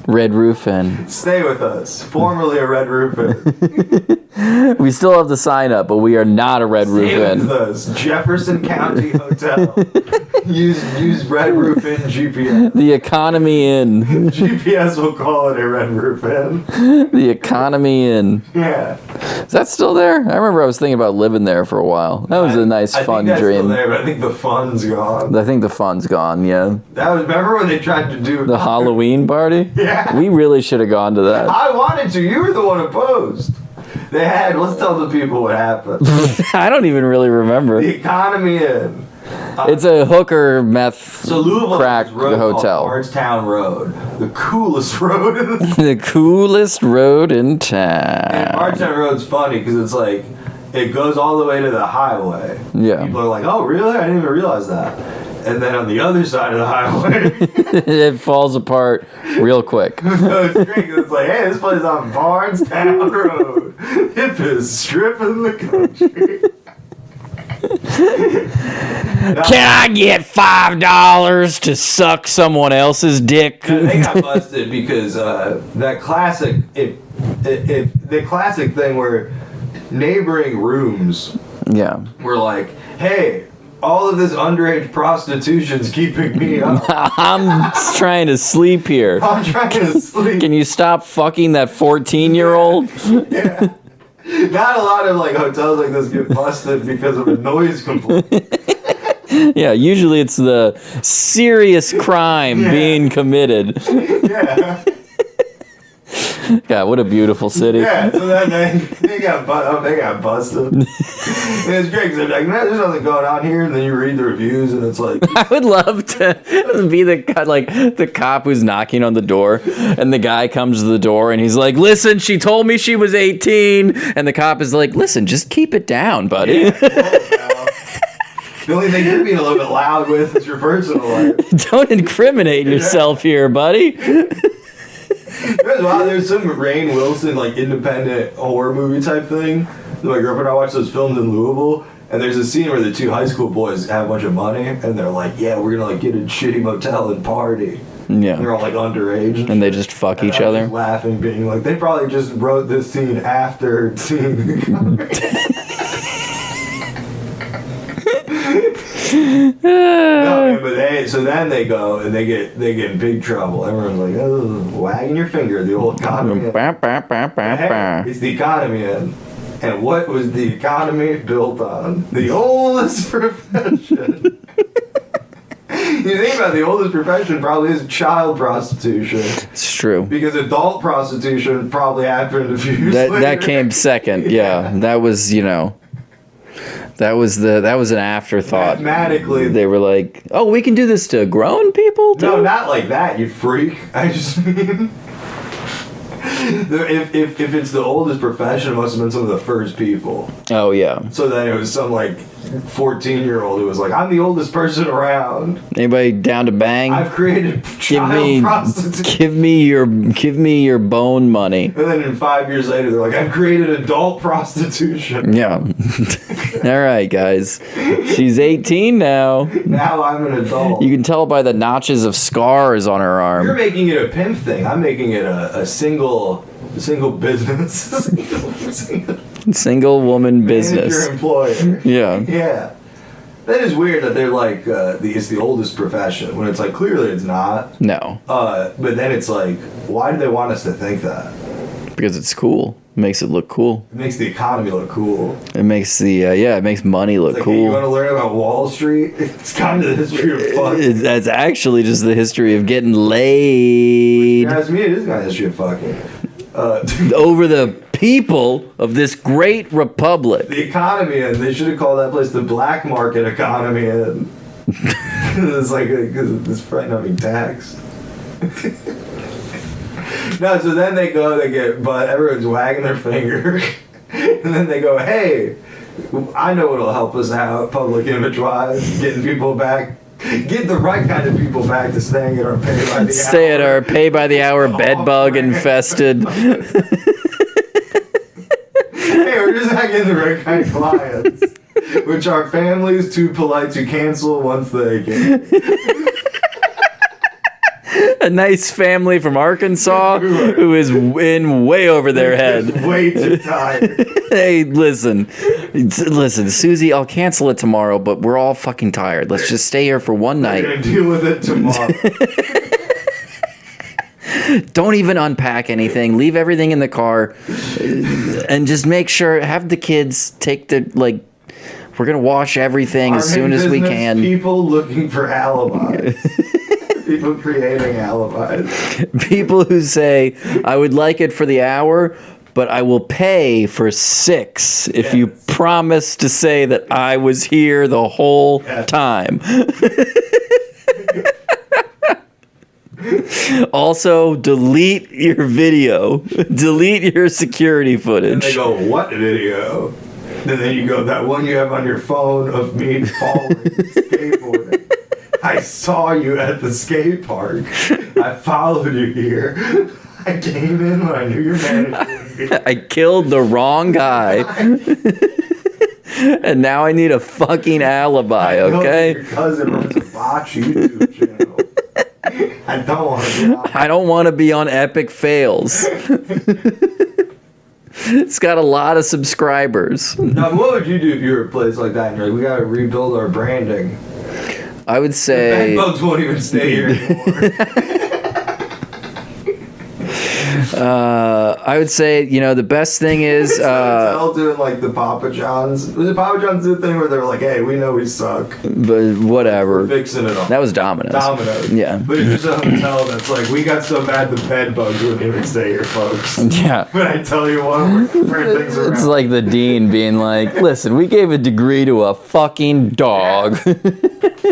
Red Roof Inn. Stay with us. Formerly a Red Roof Inn. We still have the sign up, but we are not a Red Roof Stay Inn. with us. Jefferson County Hotel. Use Red Roof Inn GPS. The Economy Inn. GPS will call it a Red Roof Inn. The Economy Inn. Yeah. Is that still there? I remember I was thinking about living there for a while. That was a nice, fun I think that's dream. Still there, but I think the fun's gone. I think the fun's gone, yeah. Remember when they tried to do The Halloween party? Yeah. We really should have gone to that. I wanted to. You were the one opposed. They had. Let's tell the people what happened. I don't even really remember. The Economy Inn. It's a hooker meth So Louisville crack has this road hotel. called Bardstown Road, the coolest road in the The coolest road in And town. Bardstown Road's funny because it's like it goes all the way to the highway. Yeah. People are like, "Oh, really? I didn't even realize that." And then on the other side of the highway, It falls apart real quick. so it's great 'cause it's like, "Hey, this place on Bardstown Road, hippest strip in the country." Can I get $5 to suck someone else's dick? They got busted because that classic, the classic thing where neighboring rooms Yeah. were like, "Hey, all of this underage prostitution's keeping me up. I'm trying to sleep here. I'm trying to sleep." Can you stop fucking that 14-year-old? Yeah. Not a lot of like hotels like this get busted because of a noise complaint. Yeah, usually it's the serious crime being committed. Yeah. God, what a beautiful city. Yeah, so then they got busted. And it's great because they're like, "Man, there's nothing going on here," and then you read the reviews and it's like, I would love to be the cop who's knocking on the door, and the guy comes to the door and he's like, "Listen, she told me she was 18," and the cop is like, "Listen, just keep it down, buddy." yeah, the only thing you're being a little bit loud with is your personal life. Don't incriminate yourself here, buddy. There's some Rainn Wilson like independent horror movie type thing. My girlfriend and I watched those films in Louisville, and there's a scene where the two high school boys have a bunch of money, and they're like, "Yeah, we're gonna like get a shitty motel and party." And they're Yeah. all like underage, And they just fuck And each I was other. just laughing, being like, they probably just wrote this scene after seeing the No, but then they go and they get in big trouble. Everyone's like, "Oh, wagging your finger at the old economy." Bah, bah, bah, bah, Hey, bah. it's the economy Inn. And what was the economy built on? The oldest profession. You think about it, the oldest profession probably is child prostitution. It's true. Because adult prostitution probably happened a few years later. That came second. Yeah, that was that was an afterthought. Mathematically. They were like, "Oh, we can do this to grown people too." No, not like that, you freak. I just mean... If it's the oldest profession, it must have been some of the first people. Oh yeah. So then it was some like 14-year-old who was like, "I'm the oldest person around. Anybody down to bang? I've created child prostitution." Give me your bone money. And then in 5 years later, they're like, "I've created adult prostitution. Yeah. All right, guys. She's 18 now. Now I'm an adult." You can tell by the notches of scars on her You're arm. making it a pimp thing. I'm making it a single business. Single woman business. Manager, employer. Yeah. Yeah. That is weird that they're like, it's the oldest profession, when it's like, clearly it's not. No, But then it's like, why do they want us to think that? because it's cool. Makes it look cool. It makes the economy look cool. It makes it makes money look It's like, hey, you cool. want to learn about Wall Street? It's kind of the history of fucking. That's actually just the history of getting laid As me, it is kind of history of fucking. over the people of this great republic. The economy, and they should have called that place the black market economy. And it's like, because it's probably not being taxed. No, so then they go, but everyone's wagging their finger. And then they go, hey, I know what'll help us out, public image-wise, getting people back. Get the right kind of people back to staying at our pay by the hour. Stay at our pay by the hour bed bug infested. Hey, we're just not getting the right kind of clients. Which are families too polite to cancel once they can. A nice family from Arkansas who is in way over their head. Way too tired. Hey, listen, Susie, I'll cancel it tomorrow, but we're all fucking tired. Let's just stay here for one night. We're gonna deal with it tomorrow. Don't even unpack anything. Leave everything in the car, and just make sure, have the kids take the, like, we're gonna wash everything as soon as we can. People looking for alibis. People creating alibis. People who say, I would like it for the hour, but I will pay for 6 if you promise to say that I was here the whole time. Also, delete your video. Delete your security footage. And they go, what video? And then you go, that one you have on your phone of me falling skateboarding. I saw you at the skate park. I followed you here. I came in when I knew your manager. I killed the wrong guy. And now I need a fucking alibi, okay? Your cousin runs a botch YouTube channel. I don't want to be on. I don't want to be on Epic Fails. It's got a lot of subscribers. Now, what would you do if you were a place like that and you're like, we got to rebuild our branding? I would say... The bugs won't even stay here anymore. I would say, the best thing is... Hotel doing like the Papa John's. Was it Papa John's the thing where they were like, hey, we know we suck. But whatever. We're fixing it all. That was Domino's. Domino's. Yeah. But it's just a hotel that's like, we got so bad the bed bugs wouldn't even stay here, folks. Yeah. But I tell you what, we're turning things around. It's like the dean being like, listen, we gave a degree to a fucking dog.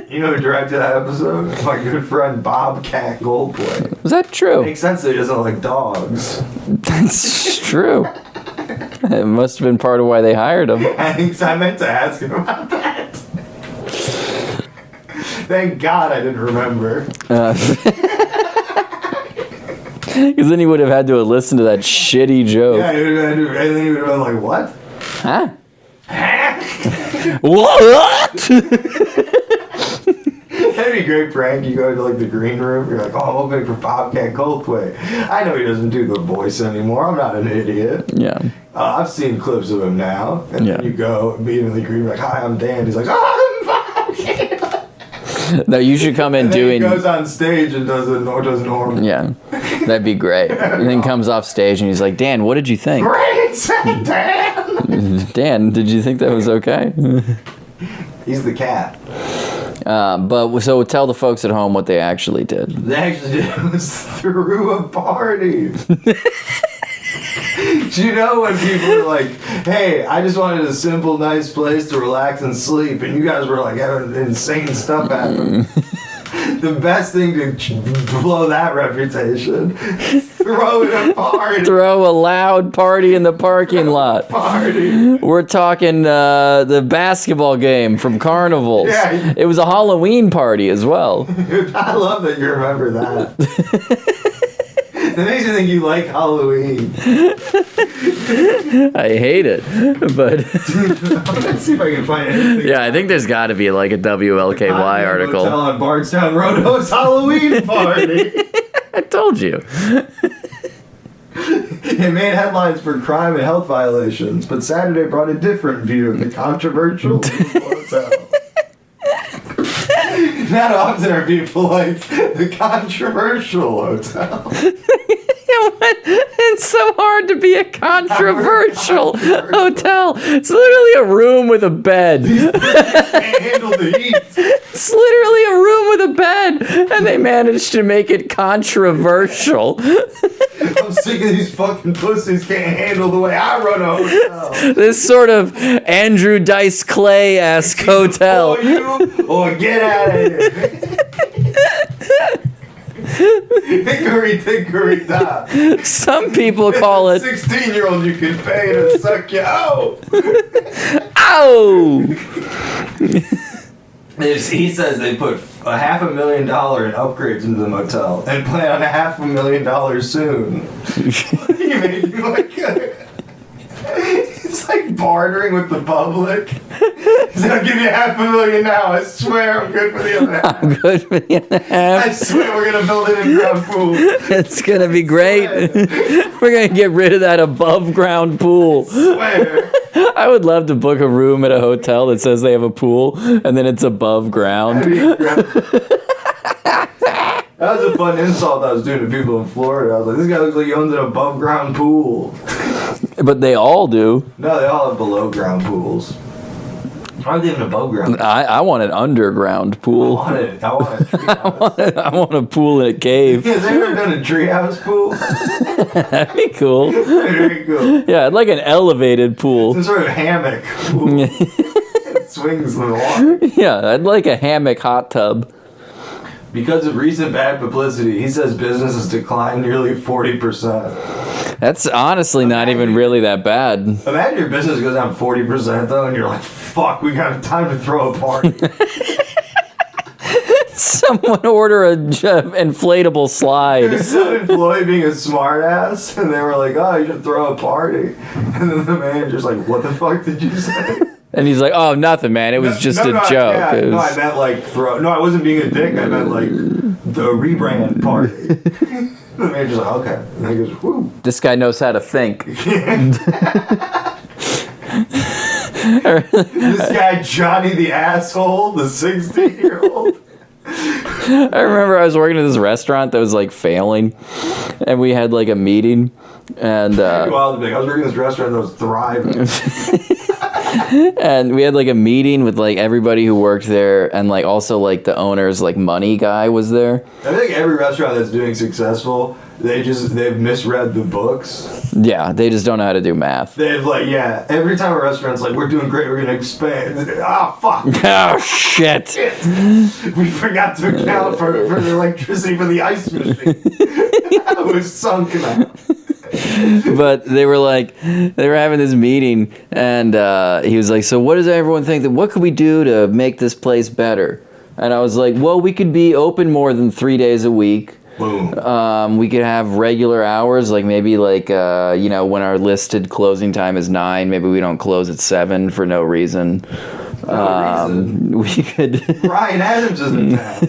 You know who directed that episode? My good friend Bobcat Goldthwait. Was that true? Makes sense that he doesn't like dogs. That's true. It must have been part of why they hired him. I meant to ask him about that. Thank God I didn't remember. Because then he would have had to have listened to that shitty joke. Yeah, and then he would have been like, what? Huh? Huh? What? That'd be a great prank. You go to like the green room. You're like, oh, I'm opening for Bobcat Goldthwait. I know he doesn't do the voice anymore. I'm not an idiot. Yeah. I've seen clips of him now. And then you go meet him in the green room. Like, hi, I'm Dan. He's like, oh, I'm Bobcat. No, you should come in and then doing... he goes on stage and does normal. Yeah. That'd be great. And then comes off stage and he's like, Dan, what did you think? Great, Dan. Dan, did you think that was okay? He's the cat. So tell the folks at home what they actually did. They actually did was threw a party. Do you know when people are like, hey, I just wanted a simple, nice place to relax and sleep, and you guys were like having insane stuff happen? The best thing to blow that reputation, throw it a party. Throw a loud party in the parking lot. Party. We're talking the basketball game from Carnivals. Yeah. It was a Halloween party as well. I love that you remember that. That makes you think you like Halloween. I hate it, but Let's see if I can find anything. yeah, I think there's got to be like a WLKY article. Hotel on Bardstown Road hosts Halloween party. I told you. It made headlines for crime and health violations, but Saturday brought a different view of the controversial hotel. Not often are people like the controversial hotel. It's so hard to be a controversial hotel. It's literally a room with a bed. Can't handle the heat. It's literally a room with a bed, and they managed to make it controversial. I'm sick of these fucking pussies can't handle the way I run a hotel. This sort of Andrew Dice Clay-esque hotel. Or you, or get out of here. Hickory da. Some people call it 16-year-old you can pay to suck you out. ow. He says they put $500,000 in upgrades into the motel and plan on $500,000 soon. He made me like it's like bartering with the public. He said, I'll give you $500,000 now. I swear I'm good for the other half. I'm good for the other half. I swear we're gonna build an in-ground pool. It's gonna be great. We're gonna get rid of that above ground pool. Swear. I would love to book a room at a hotel that says they have a pool and then it's above ground. That was a fun insult I was doing to people in Florida. I was like, this guy looks like he owns an above ground pool. But they all do. No, they all have below ground pools. Aren't they even above ground? I want an underground pool. I want a treehouse. I want a pool in a cave. Has anyone done a treehouse pool? That'd be cool. Very cool. Yeah, I'd like an elevated pool. Some sort of hammock pool. It swings in the water. Yeah, I'd like a hammock hot tub. Because of recent bad publicity, he says business has declined nearly 40%. That's honestly not even really that bad. Imagine your business goes down 40% though, and you're like, fuck, we got time to throw a party. Someone order a inflatable slide. Some employee being a smart ass, and they were like, oh, you should throw a party. And then the manager's like, what the fuck did you say? And he's like, oh, nothing, man. It was just a joke. Yeah, It was... No, I meant like throw. No, I wasn't being a dick. I meant like the rebrand party. The manager's like, okay. And he goes, whoo. This guy knows how to think. This guy, Johnny the asshole, the 16-year-old. I remember I was working at this restaurant that was like failing, and we had like a meeting, and I was working at this restaurant that was thriving. and we had like a meeting with like everybody who worked there, and like also like the owner's like money guy was there. I think every restaurant that's doing successful, they've misread the books. Yeah, they just don't know how to do math. They've like, yeah, every time a restaurant's like, we're doing great, we're gonna expand. Ah, fuck. Oh shit. We forgot to account for the electricity for the ice machine. It was sunken out. But they were having this meeting, and he was like, so what does everyone think, that what could we do to make this place better? And I was like, well, we could be open more than 3 days a week. Boom. We could have regular hours, like maybe like when our listed closing time is 9, maybe we don't close at 7 for no reason. We could Ryan Adams is in town.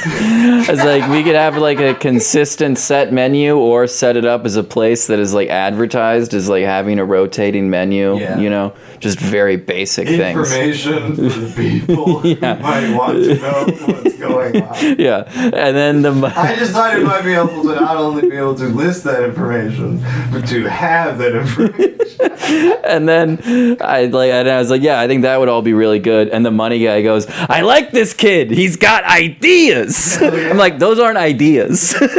It's like we could have like a consistent set menu, or set it up as a place that is like advertised as like having a rotating menu. Yeah. You know, just very basic things. Information for the people who might want to know what's going on. Yeah, and then I just thought it might be helpful to not only be able to list that information, but to have that information. And then I was like, yeah, I think that would all be really good. And the money guy goes, I like this kid. He's got ideas. Yeah. I'm like, those aren't ideas. What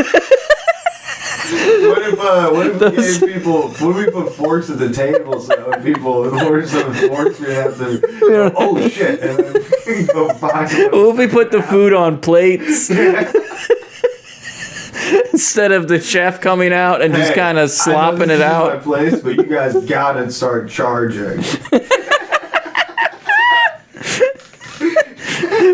if we gave people? What if we put forks at the table so when people order some forks, we have to go, oh shit, and then go find them. What if we put the food on plates? Instead of the chef coming out and just kind of slopping it out. My place, but you guys gotta start charging.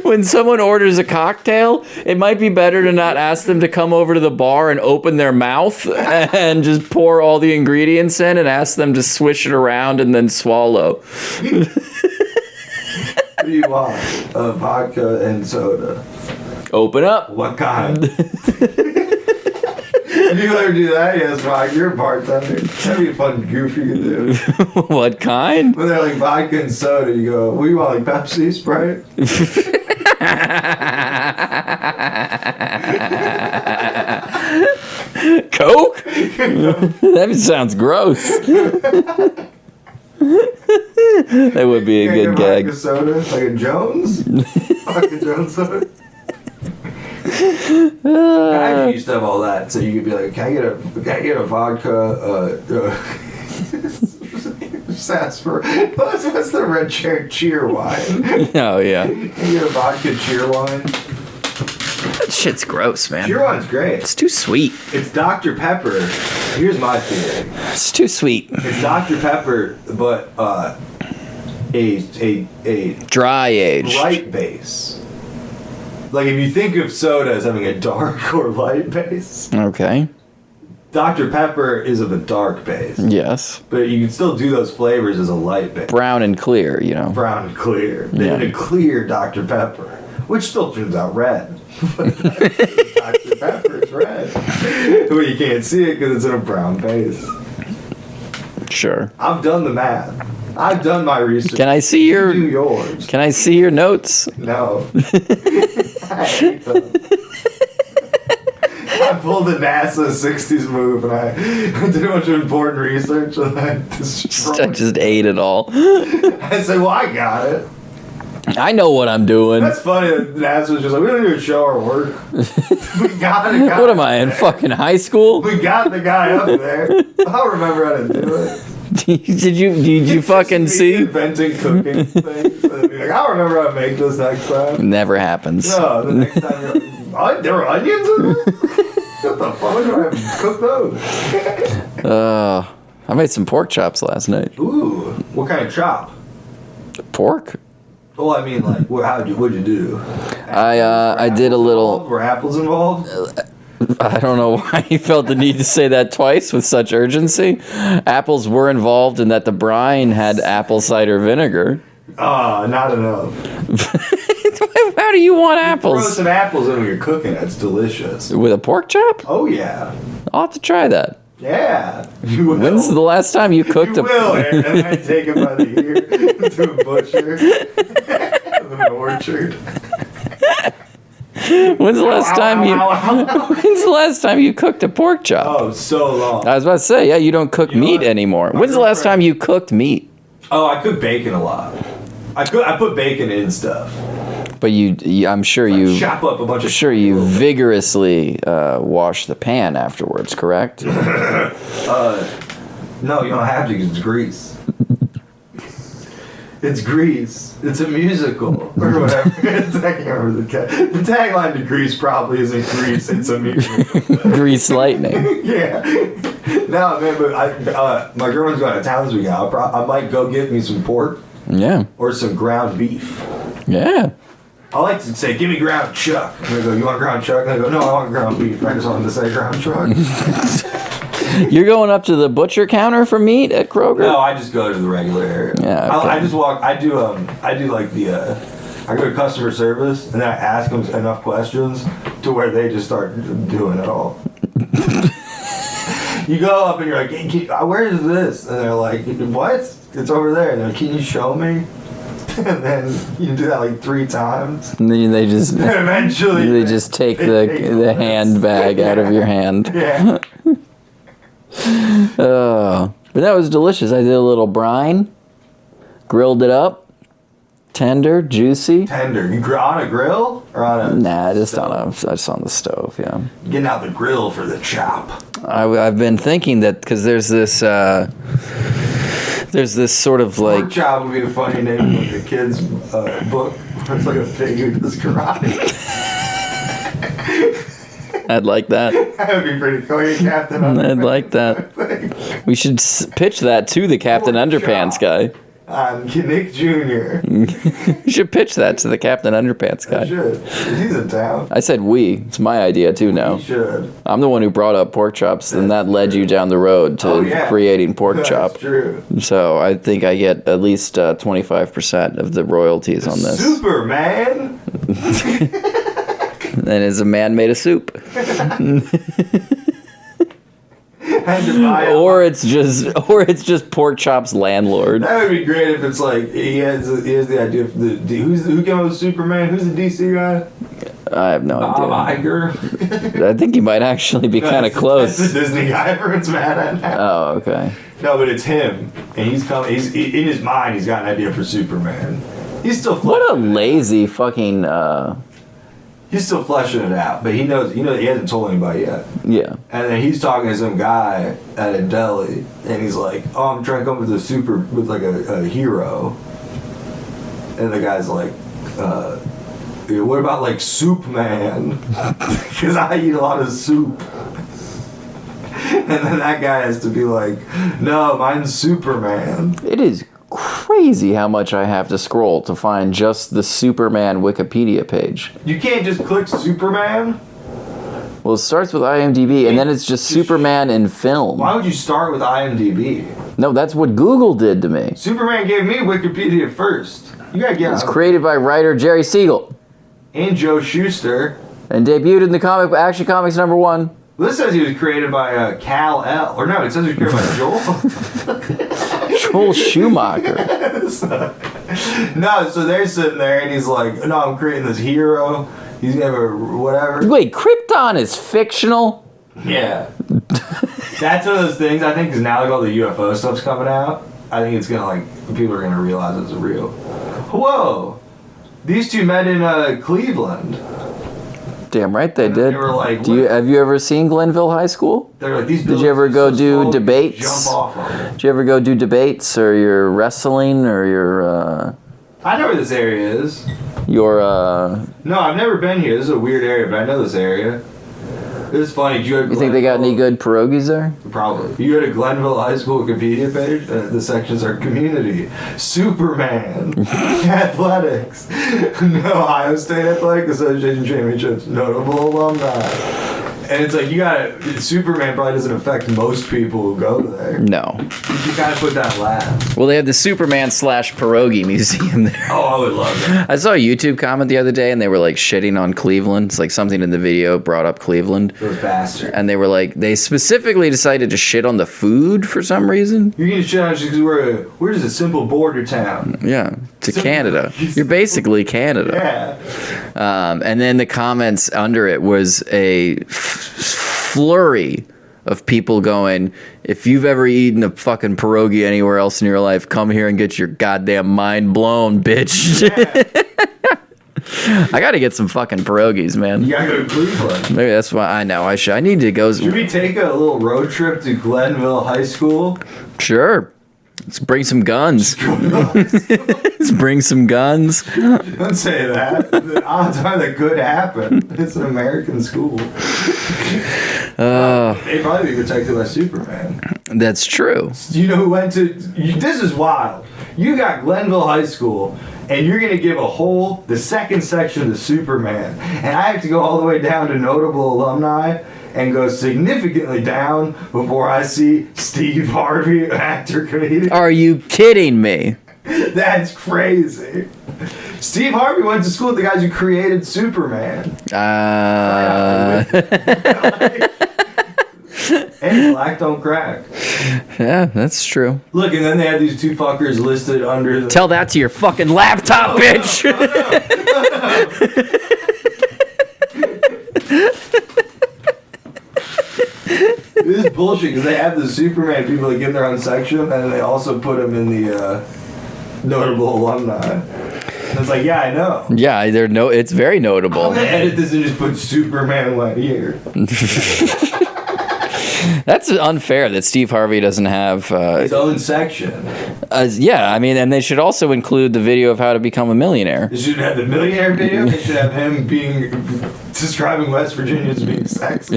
When someone orders a cocktail, it might be better to not ask them to come over to the bar and open their mouth and just pour all the ingredients in, and ask them to swish it around and then swallow. What do you want? Vodka and soda. Open up. What kind? If you ever do that, yes, Mike, you're a bartender. That'd be a fun goof you could do. What kind? When they're like vodka and soda, you go, what do you want, like Pepsi, Sprite? Coke? That sounds gross. That would be a good gag. Vodka soda, like a Jones? Vodka Jones soda? I actually used to have all that, so you could be like, can I get a vodka, sarsaparilla? What's the red cheer wine? Oh, yeah. Can you get a vodka cheer wine? shit's gross, man. Pure one's great. It's too sweet. It's Dr. Pepper. Here's my theory. It's too sweet. It's Dr. Pepper, but a Dry aged. light base. Like if you think of soda as having a dark or light base, Okay. Dr. Pepper is of a dark base. Yes. But you can still do those flavors as a light base. Brown and clear, you know. Brown and clear. They Yeah. did a clear Dr. Pepper, which still turns out red. Dr. Pepper is red. But you can't see it because it's in a brown base. Sure. I've done the math. I've done my research. Can I see your? You do yours. Can I see your notes? No. I hate them. I pulled a NASA 60s move and I did a bunch of important research and I I destroyed just ate it all. I said, well, I got it. I know what I'm doing. That's funny that NASA's just like, we don't even show our work. We got it. What am I in fucking high school? We got the guy up there. I'll remember how to do it. Did you fucking Me see? inventing cooking things. And be like, I'll remember how to make this next time. Never happens. No, the next time you're like, oh, there were onions in there? What the fuck? When do I have to cook those? I made some pork chops last night. Ooh, what kind of chop? Pork? Well, I mean, like, what'd you do? I did a little. Were apples involved? I don't know why you felt the need to say that twice with such urgency. Apples were involved in that the brine had apple cider vinegar. Not enough. How do you want Throw apples? some apples in when you're cooking. It's delicious. With a pork chop? Oh yeah, I'll have to try that. yeah. You will. When's the last time you cooked You a will, and then I take it by the ear to a butcher, an orchard. When's the last time you When's the last time you cooked a pork chop? Oh, so long. I was about to say, yeah, you don't cook You know meat what? anymore. My When's the last girlfriend- time you cooked meat? Oh, I cook bacon a lot. I put bacon in stuff. But I'm sure you Chop up a bunch of. vigorously wash the pan afterwards, correct? No, you don't have to because it's grease. It's grease. It's a musical or whatever. I can't remember the tagline to Grease probably isn't Grease. It's a musical. Grease lightning. Yeah. No, man, but my girlfriend's going to town this weekend. I might go get me some pork Yeah. or some ground beef. Yeah. I like to say, give me ground chuck. And they go, you want ground chuck? And I go, no, I want ground beef. I just wanted to say ground chuck. You're going up to the butcher counter for meat at Kroger? No, I just go to the regular area. Yeah, okay. I just walk. I do like the. I go to customer service and then I ask them enough questions to where they just start doing it all. You go up and you're like, hey, where is this? And they're like, what? It's over there. And they're like, can you show me? And then you do that like 3 times. And then they just And eventually they just take the handbag out of your hand. Yeah. Oh, but that was delicious. I did a little brine, grilled it up, tender, juicy. Tender. You on a grill or on a? Nah, just on the stove. Yeah. Getting out the grill for the chop. I've been thinking that because there's this sort of like Pork chop would be a funny name for the kids' book. It's like a pig who does karate. I'd like that. That would be pretty cool. You're Captain Underpants. I'd like that. We should pitch that to the Captain Pork Underpants chop. guy. I'm Nick Jr. We should pitch that to the Captain Underpants I guy. should. He's in town. I said we. It's my idea too now. He should. I'm the one who brought up pork chops, and that led you down the road to Oh, yeah. creating pork That's chop. true. So I think I get at least 25% of the royalties on this. Superman. And it's a man made of soup. Had to buy a- Or it's just pork chop's landlord. That would be great if it's like he has the idea for who came up with Superman? Who's the DC guy? I have no Bob idea. Iger. I think he might actually be kind of That's close. the Disney guy everyone's mad at now. Oh, okay. No, but it's him, and he's in his mind. He's got an idea for Superman. He's still What a fleshing lazy fucking He's still fleshing it out, but he knows. He hasn't told anybody yet. yeah. And then he's talking to some guy at a deli, and he's like, "Oh, I'm trying to come up with like a hero." And the guy's like, you. What about like Soup Man? Because I eat a lot of soup. And then that guy has to be like, no, mine's Superman. It is crazy how much I have to scroll to find just the Superman Wikipedia page. You can't just click Superman? Well, it starts with IMDb, and then it's just Superman in film. Why would you start with IMDb? No, that's what Google did to me. Superman gave me Wikipedia first. You gotta get It's created by writer Jerry Siegel. And Joe Shuster. And debuted in the Action Comics #1. This says he was created by Kal-El. Or no, it says he was created by Joel. Joel Schumacher. No, so they're sitting there and he's like, no, I'm creating this hero. He's never, whatever. Wait, Krypton is fictional? Yeah. That's one of those things, I think, because now like all the UFO stuff's coming out. I think it's gonna, like, people are gonna realize it's real. Whoa! These two met in Cleveland. Damn right they And did. they were like, have you ever seen Glenville High School? They're like, these Did you ever go so do small, debates? Jump off of them. Did you ever go do debates or your wrestling or your I know where this area is. No, I've never been here. This is a weird area, but I know this area. It's funny. You think they got any good pierogies there? Probably. You go to Glenville High School Wikipedia page, the sections are community, Superman, athletics, Ohio State Athletic Association Championships, notable alumni. And it's like, Superman probably doesn't affect most people who go there. No. You kind of put that last. Well, they have the Superman / pierogi museum there. Oh, I would love that. I saw a YouTube comment the other day, and they were like shitting on Cleveland. It's like something in the video brought up Cleveland. Those bastards. And they were like, they specifically decided to shit on the food for some reason. You're getting shit on just because we're just a simple border town. Yeah, to Canada. You're basically Canada. Yeah. And then the comments under it was a flurry of people going, if you've ever eaten a fucking pierogi anywhere else in your life, come here and get your goddamn mind blown, bitch. Yeah. I gotta get some fucking pierogies, man. You gotta go to Cleveland. Maybe that's why I know I should. I need to go. Should we take a little road trip to Glenville High School? Sure. Let's bring some guns. Let's bring some guns. Don't say that. The odds are that could happen. It's an American school. They'd probably be protected by Superman. That's true. You know who went to... This is wild. You got Glenville High School, and you're going to give the second section to Superman. And I have to go all the way down to notable alumni and go significantly down before I see Steve Harvey, actor, comedian. Are you kidding me? That's crazy. Steve Harvey went to school with the guys who created Superman. And black don't crack. Yeah, that's true. Look, and then they had these two fuckers listed under the... Tell that to your fucking laptop, bitch! This is bullshit because they have the Superman people that give their own section, and they also put them in the notable alumni. And it's like, yeah, I know. Yeah, it's very notable. I'm gonna edit this and just put Superman right here. That's unfair that Steve Harvey doesn't have His own section. Yeah, I mean, and they should also include the video of how to become a millionaire. They should have the millionaire video. They should have him describing West Virginia as being sexy.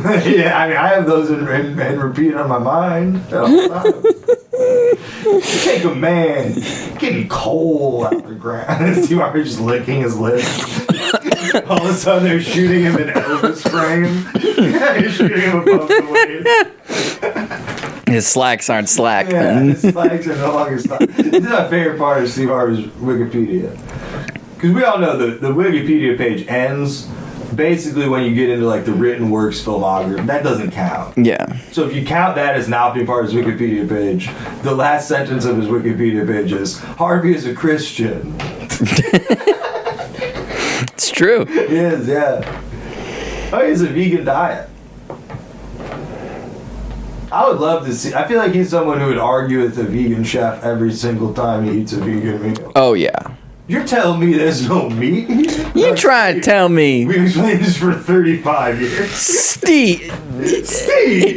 Yeah, I mean, I have those in repeat on my mind all the time. You take a man getting coal out the ground. Steve Harvey just licking his lips. All of a sudden, they're shooting him in Elvis frame. They're shooting him above the waist. His slacks aren't slack. Yeah, his slacks are no longer slack. This is my favorite part of Steve Harvey's Wikipedia. Because we all know the Wikipedia page ends basically when you get into like the written works filmography. That doesn't count. Yeah. So if you count that as not being part of his Wikipedia page, the last sentence of his Wikipedia page is, Harvey is a Christian. It's true. He is, yeah. Oh, he has a vegan diet. I would love to see. I feel like he's someone who would argue with a vegan chef every single time he eats a vegan meal. Oh, yeah. You're telling me there's no meat? You try to tell me. We've explained this for 35 years. Steve. Steve!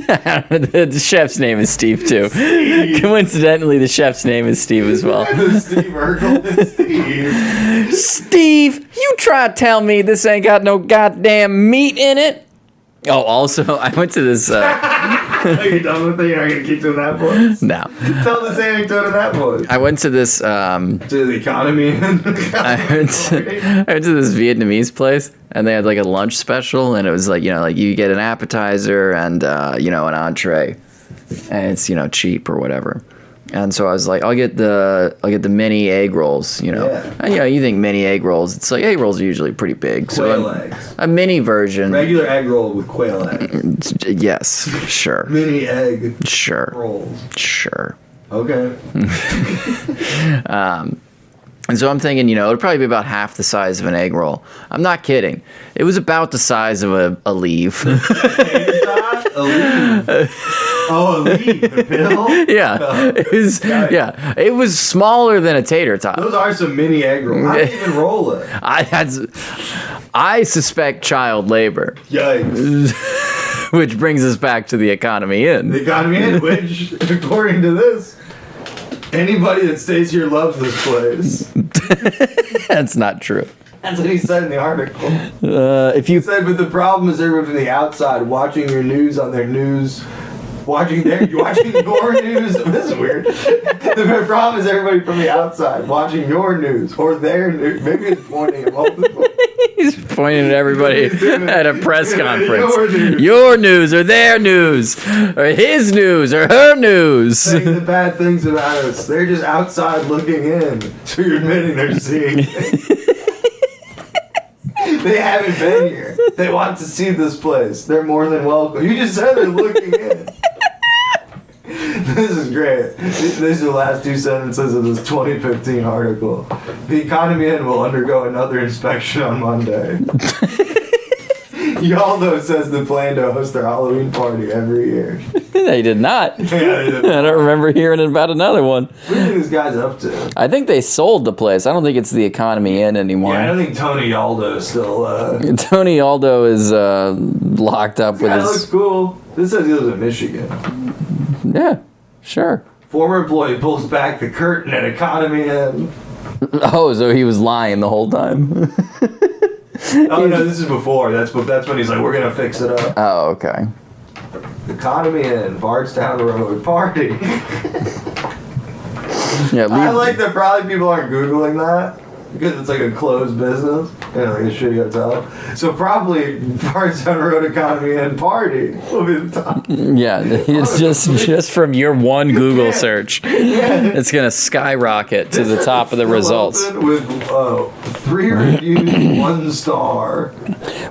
The chef's name is Steve, too. Steve. Coincidentally, the chef's name is Steve as well. Steve Urkel and Steve. Steve, you try to tell me this ain't got no goddamn meat in it? Oh, also, I went to this... Are you done with it? You're not going to keep doing that voice? No. Tell this anecdote in that voice. I went to this... To the economy. I went to this Vietnamese place, and they had like a lunch special, and it was like, you know, like you get an appetizer and, you know, an entree, and it's, you know, cheap or whatever. And so I was like, I'll get the mini egg rolls, you know. Yeah. And, you know, you think mini egg rolls, it's like egg rolls are usually pretty big. Quail eggs. A mini version. Regular egg roll with quail eggs. Yes, sure. Mini egg Sure. rolls. Sure. Okay. And so I'm thinking, you know, it'd probably be about half the size of an egg roll. I'm not kidding. It was about the size of a leaf. A leaf. Oh, a leaf. A pill? Yeah. It was, yeah. It was smaller than a tater tot. Those are some mini egg rolls. How do you even roll it? I suspect child labor. Yikes. Which brings us back to the Economy Inn. The economy in which, according to this, anybody that stays here loves this place. That's not true. That's what he said in the article. If you He said, but the problem is everyone from the outside watching your news on their news, watching your news. This is weird. The problem is everybody from the outside watching your news or their news. Maybe it's pointing at multiple. He's pointing at everybody at a press conference. Your news. Your news or their news or his news or her news. Saying the bad things about us. They're just outside looking in. So you're admitting they're seeing things. They haven't been here. They want to see this place. They're more than welcome. You just said they're looking in. This is great. These are the last two sentences of this 2015 article. The Economy Inn will undergo another inspection on Monday. Yaldo says they plan to host their Halloween party every year. They did not. Yeah, they did. I don't remember hearing about another one. What do you think this guy's up to? I think they sold the place. I don't think it's the Economy Inn anymore. Yeah, I don't think Tony Yaldo is still. Tony Aldo is locked up with That his... looks cool. This says he lives in Michigan. Yeah, sure. Former employee pulls back the curtain at Economy Inn. Oh, so he was lying the whole time. Oh no, this is before. That's when he's like, we're gonna fix it up. Oh, okay. Economy Inn, Bardstown Road, party. Yeah, I like that probably people aren't Googling that because it's like a closed business, you know, like a shitty hotel. So probably Bardstown Road Economy Inn party will be the top. Yeah, it's just from your one Google search. Yeah. It's gonna skyrocket to the top of the results. With 3 reviews, 1 star.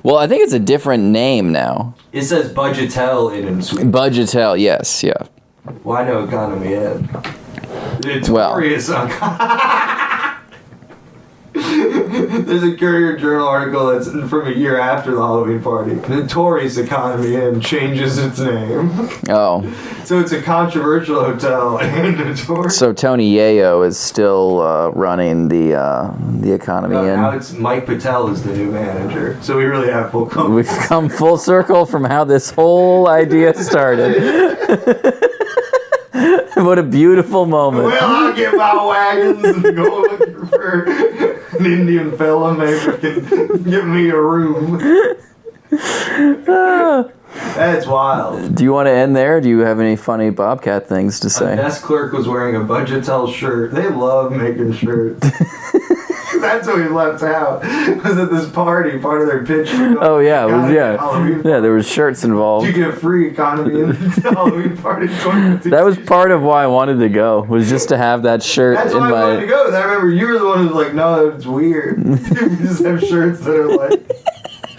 Well, I think it's a different name now. It says Budgetel Inn and Suite. Budgetel, yes, yeah. Well, I know Economy Inn. It's Well. glorious. There's a Courier Journal article that's from a year after the Halloween party. Notorious Economy Inn changes its name. Oh, So it's a controversial hotel and notorious. so Tony Yayo is still running the Economy Now Inn. it's Mike Patel is the new manager. So we really have full company. We've come full circle from how this whole idea started. What a beautiful moment. Well, I'll get my wagons and go looking for an Indian fella maybe can give me a room. That's wild. Do you want to end there? Do you have any funny Bobcat things to A say? desk clerk was wearing a Budgetel shirt. They love making shirts. That's what we left out. Was at this party, part of their pitch. Oh yeah, Halloween. yeah. There was shirts involved. You get free Economy in the Halloween party. That was part of why I wanted to go. Was just to have that shirt That's in why I wanted to my. go. I remember you were the one who was like, "No, it's weird." You just have shirts that are like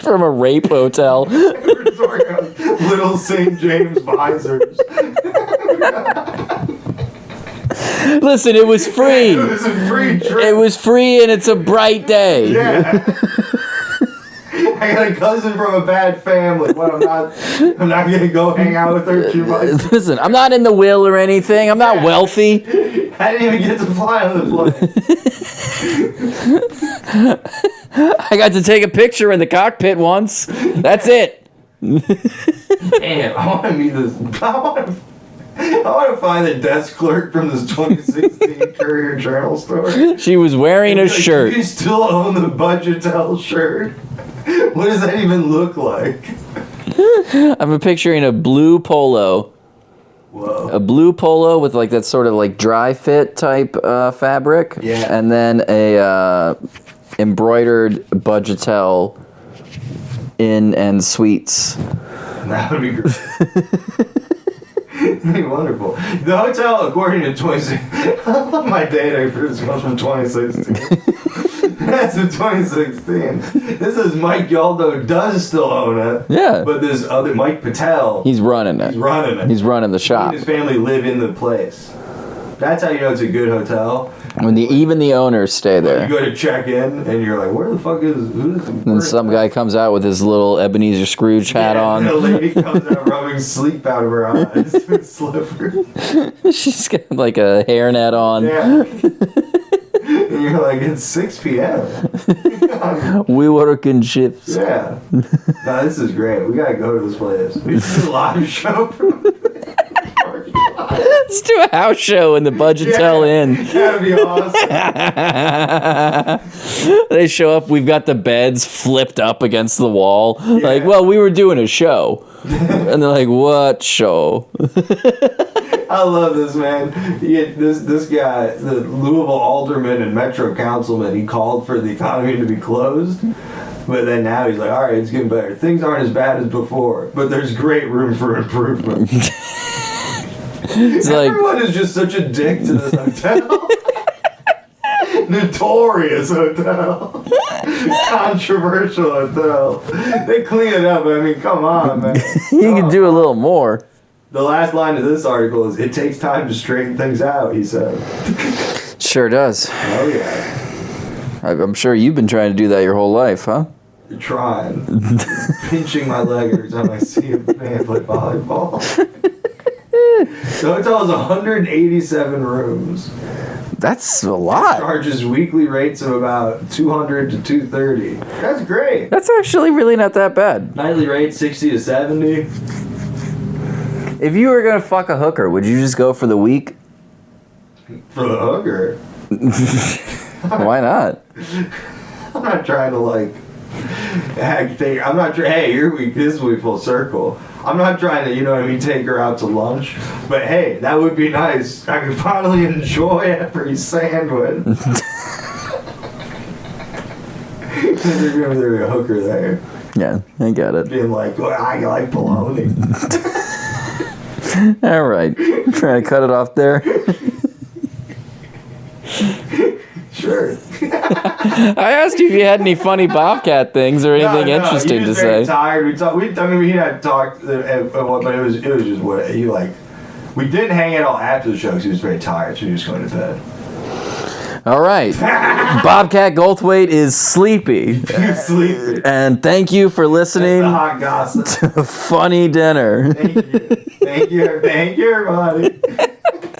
From a rape hotel. little St. James visors. Listen, it was free. It was a free trip. It was free, and it's a bright day. Yeah. I got a cousin from a bad family. What? I'm not gonna go hang out with her too much. Listen, I'm not in the will or anything. I'm not wealthy. I didn't even get to fly on the plane. I got to take a picture in the cockpit once. That's it. Damn, I want to meet this. I want to find the desk clerk from this 2016 Courier Journal story. She was wearing a shirt. Do you still own the Budgetel shirt? What does that even look like? I'm picturing a blue polo. Whoa. A blue polo with like that sort of like dry fit type fabric. Yeah. And then a embroidered Budgetel in and suites. That would be great. That'd be wonderful. The hotel, according to 2016, I love my data for this one from 2016. That's from 2016. This is Mike Yaldo does still own it. Yeah. But this other Mike Patel, He's running it. he's running it. He's running the He shop. and his family live in the place. That's how you know it's a good hotel. When even the owners stay You there. go to check in and you're like, where the fuck is who's? And some guy comes out with his little Ebenezer Scrooge hat And a on. lady comes out rubbing sleep out of her eyes with slippers. She's got like a hairnet on. Yeah. And you're like, it's 6 p.m. We work in shifts. Yeah. No, this is great. We gotta go to this place. We should do a live show from Let's do a house show in the Budgetel Inn. That'd be awesome. They show up, we've got the beds flipped up against the wall. Like, well, we were doing a show. And they're like, what show? I love this, man. This guy, the Louisville alderman and metro councilman, he called for the economy to be closed. But then now he's like, all right, it's getting better. Things aren't as bad as before, but there's great room for improvement. It's like, Everyone is just such a dick to this hotel. Notorious hotel. Controversial hotel. They clean it up. I mean, come on, man. you can do a little more. The last line of this article is, it takes time to straighten things out, he said. Sure does. Oh, yeah. I'm sure you've been trying to do that your whole life, huh? You're trying. Pinching my leg every time I see a man play volleyball. The hotel has 187 rooms. That's a lot. Charges weekly rates of about $200 to $230. That's great. That's actually really not that bad. Nightly rate $60 to $70. If you were going to fuck a hooker, would you just go for the week? For the hooker. Why not? I'm not trying to like I'm not trying. Hey, your week. This week full circle. I'm not trying to, you know what I mean, take her out to lunch. But hey, that would be nice. I could finally enjoy every sandwich. There's gonna be a hooker there, Yeah, I got it. being like, well, I like bologna. All right. Trying to cut it off there. Sure. I asked you if you had any funny Bobcat things or anything interesting he to was very say. Tired. We had talked, but it was just what he like. We didn't hang out all after the show because he was very tired, so he was going to bed. All right. Bobcat Goldthwait is sleepy. He's sleeping. And thank you for listening The hot gossip. to Funny Dinner. Thank you. Thank you, everybody.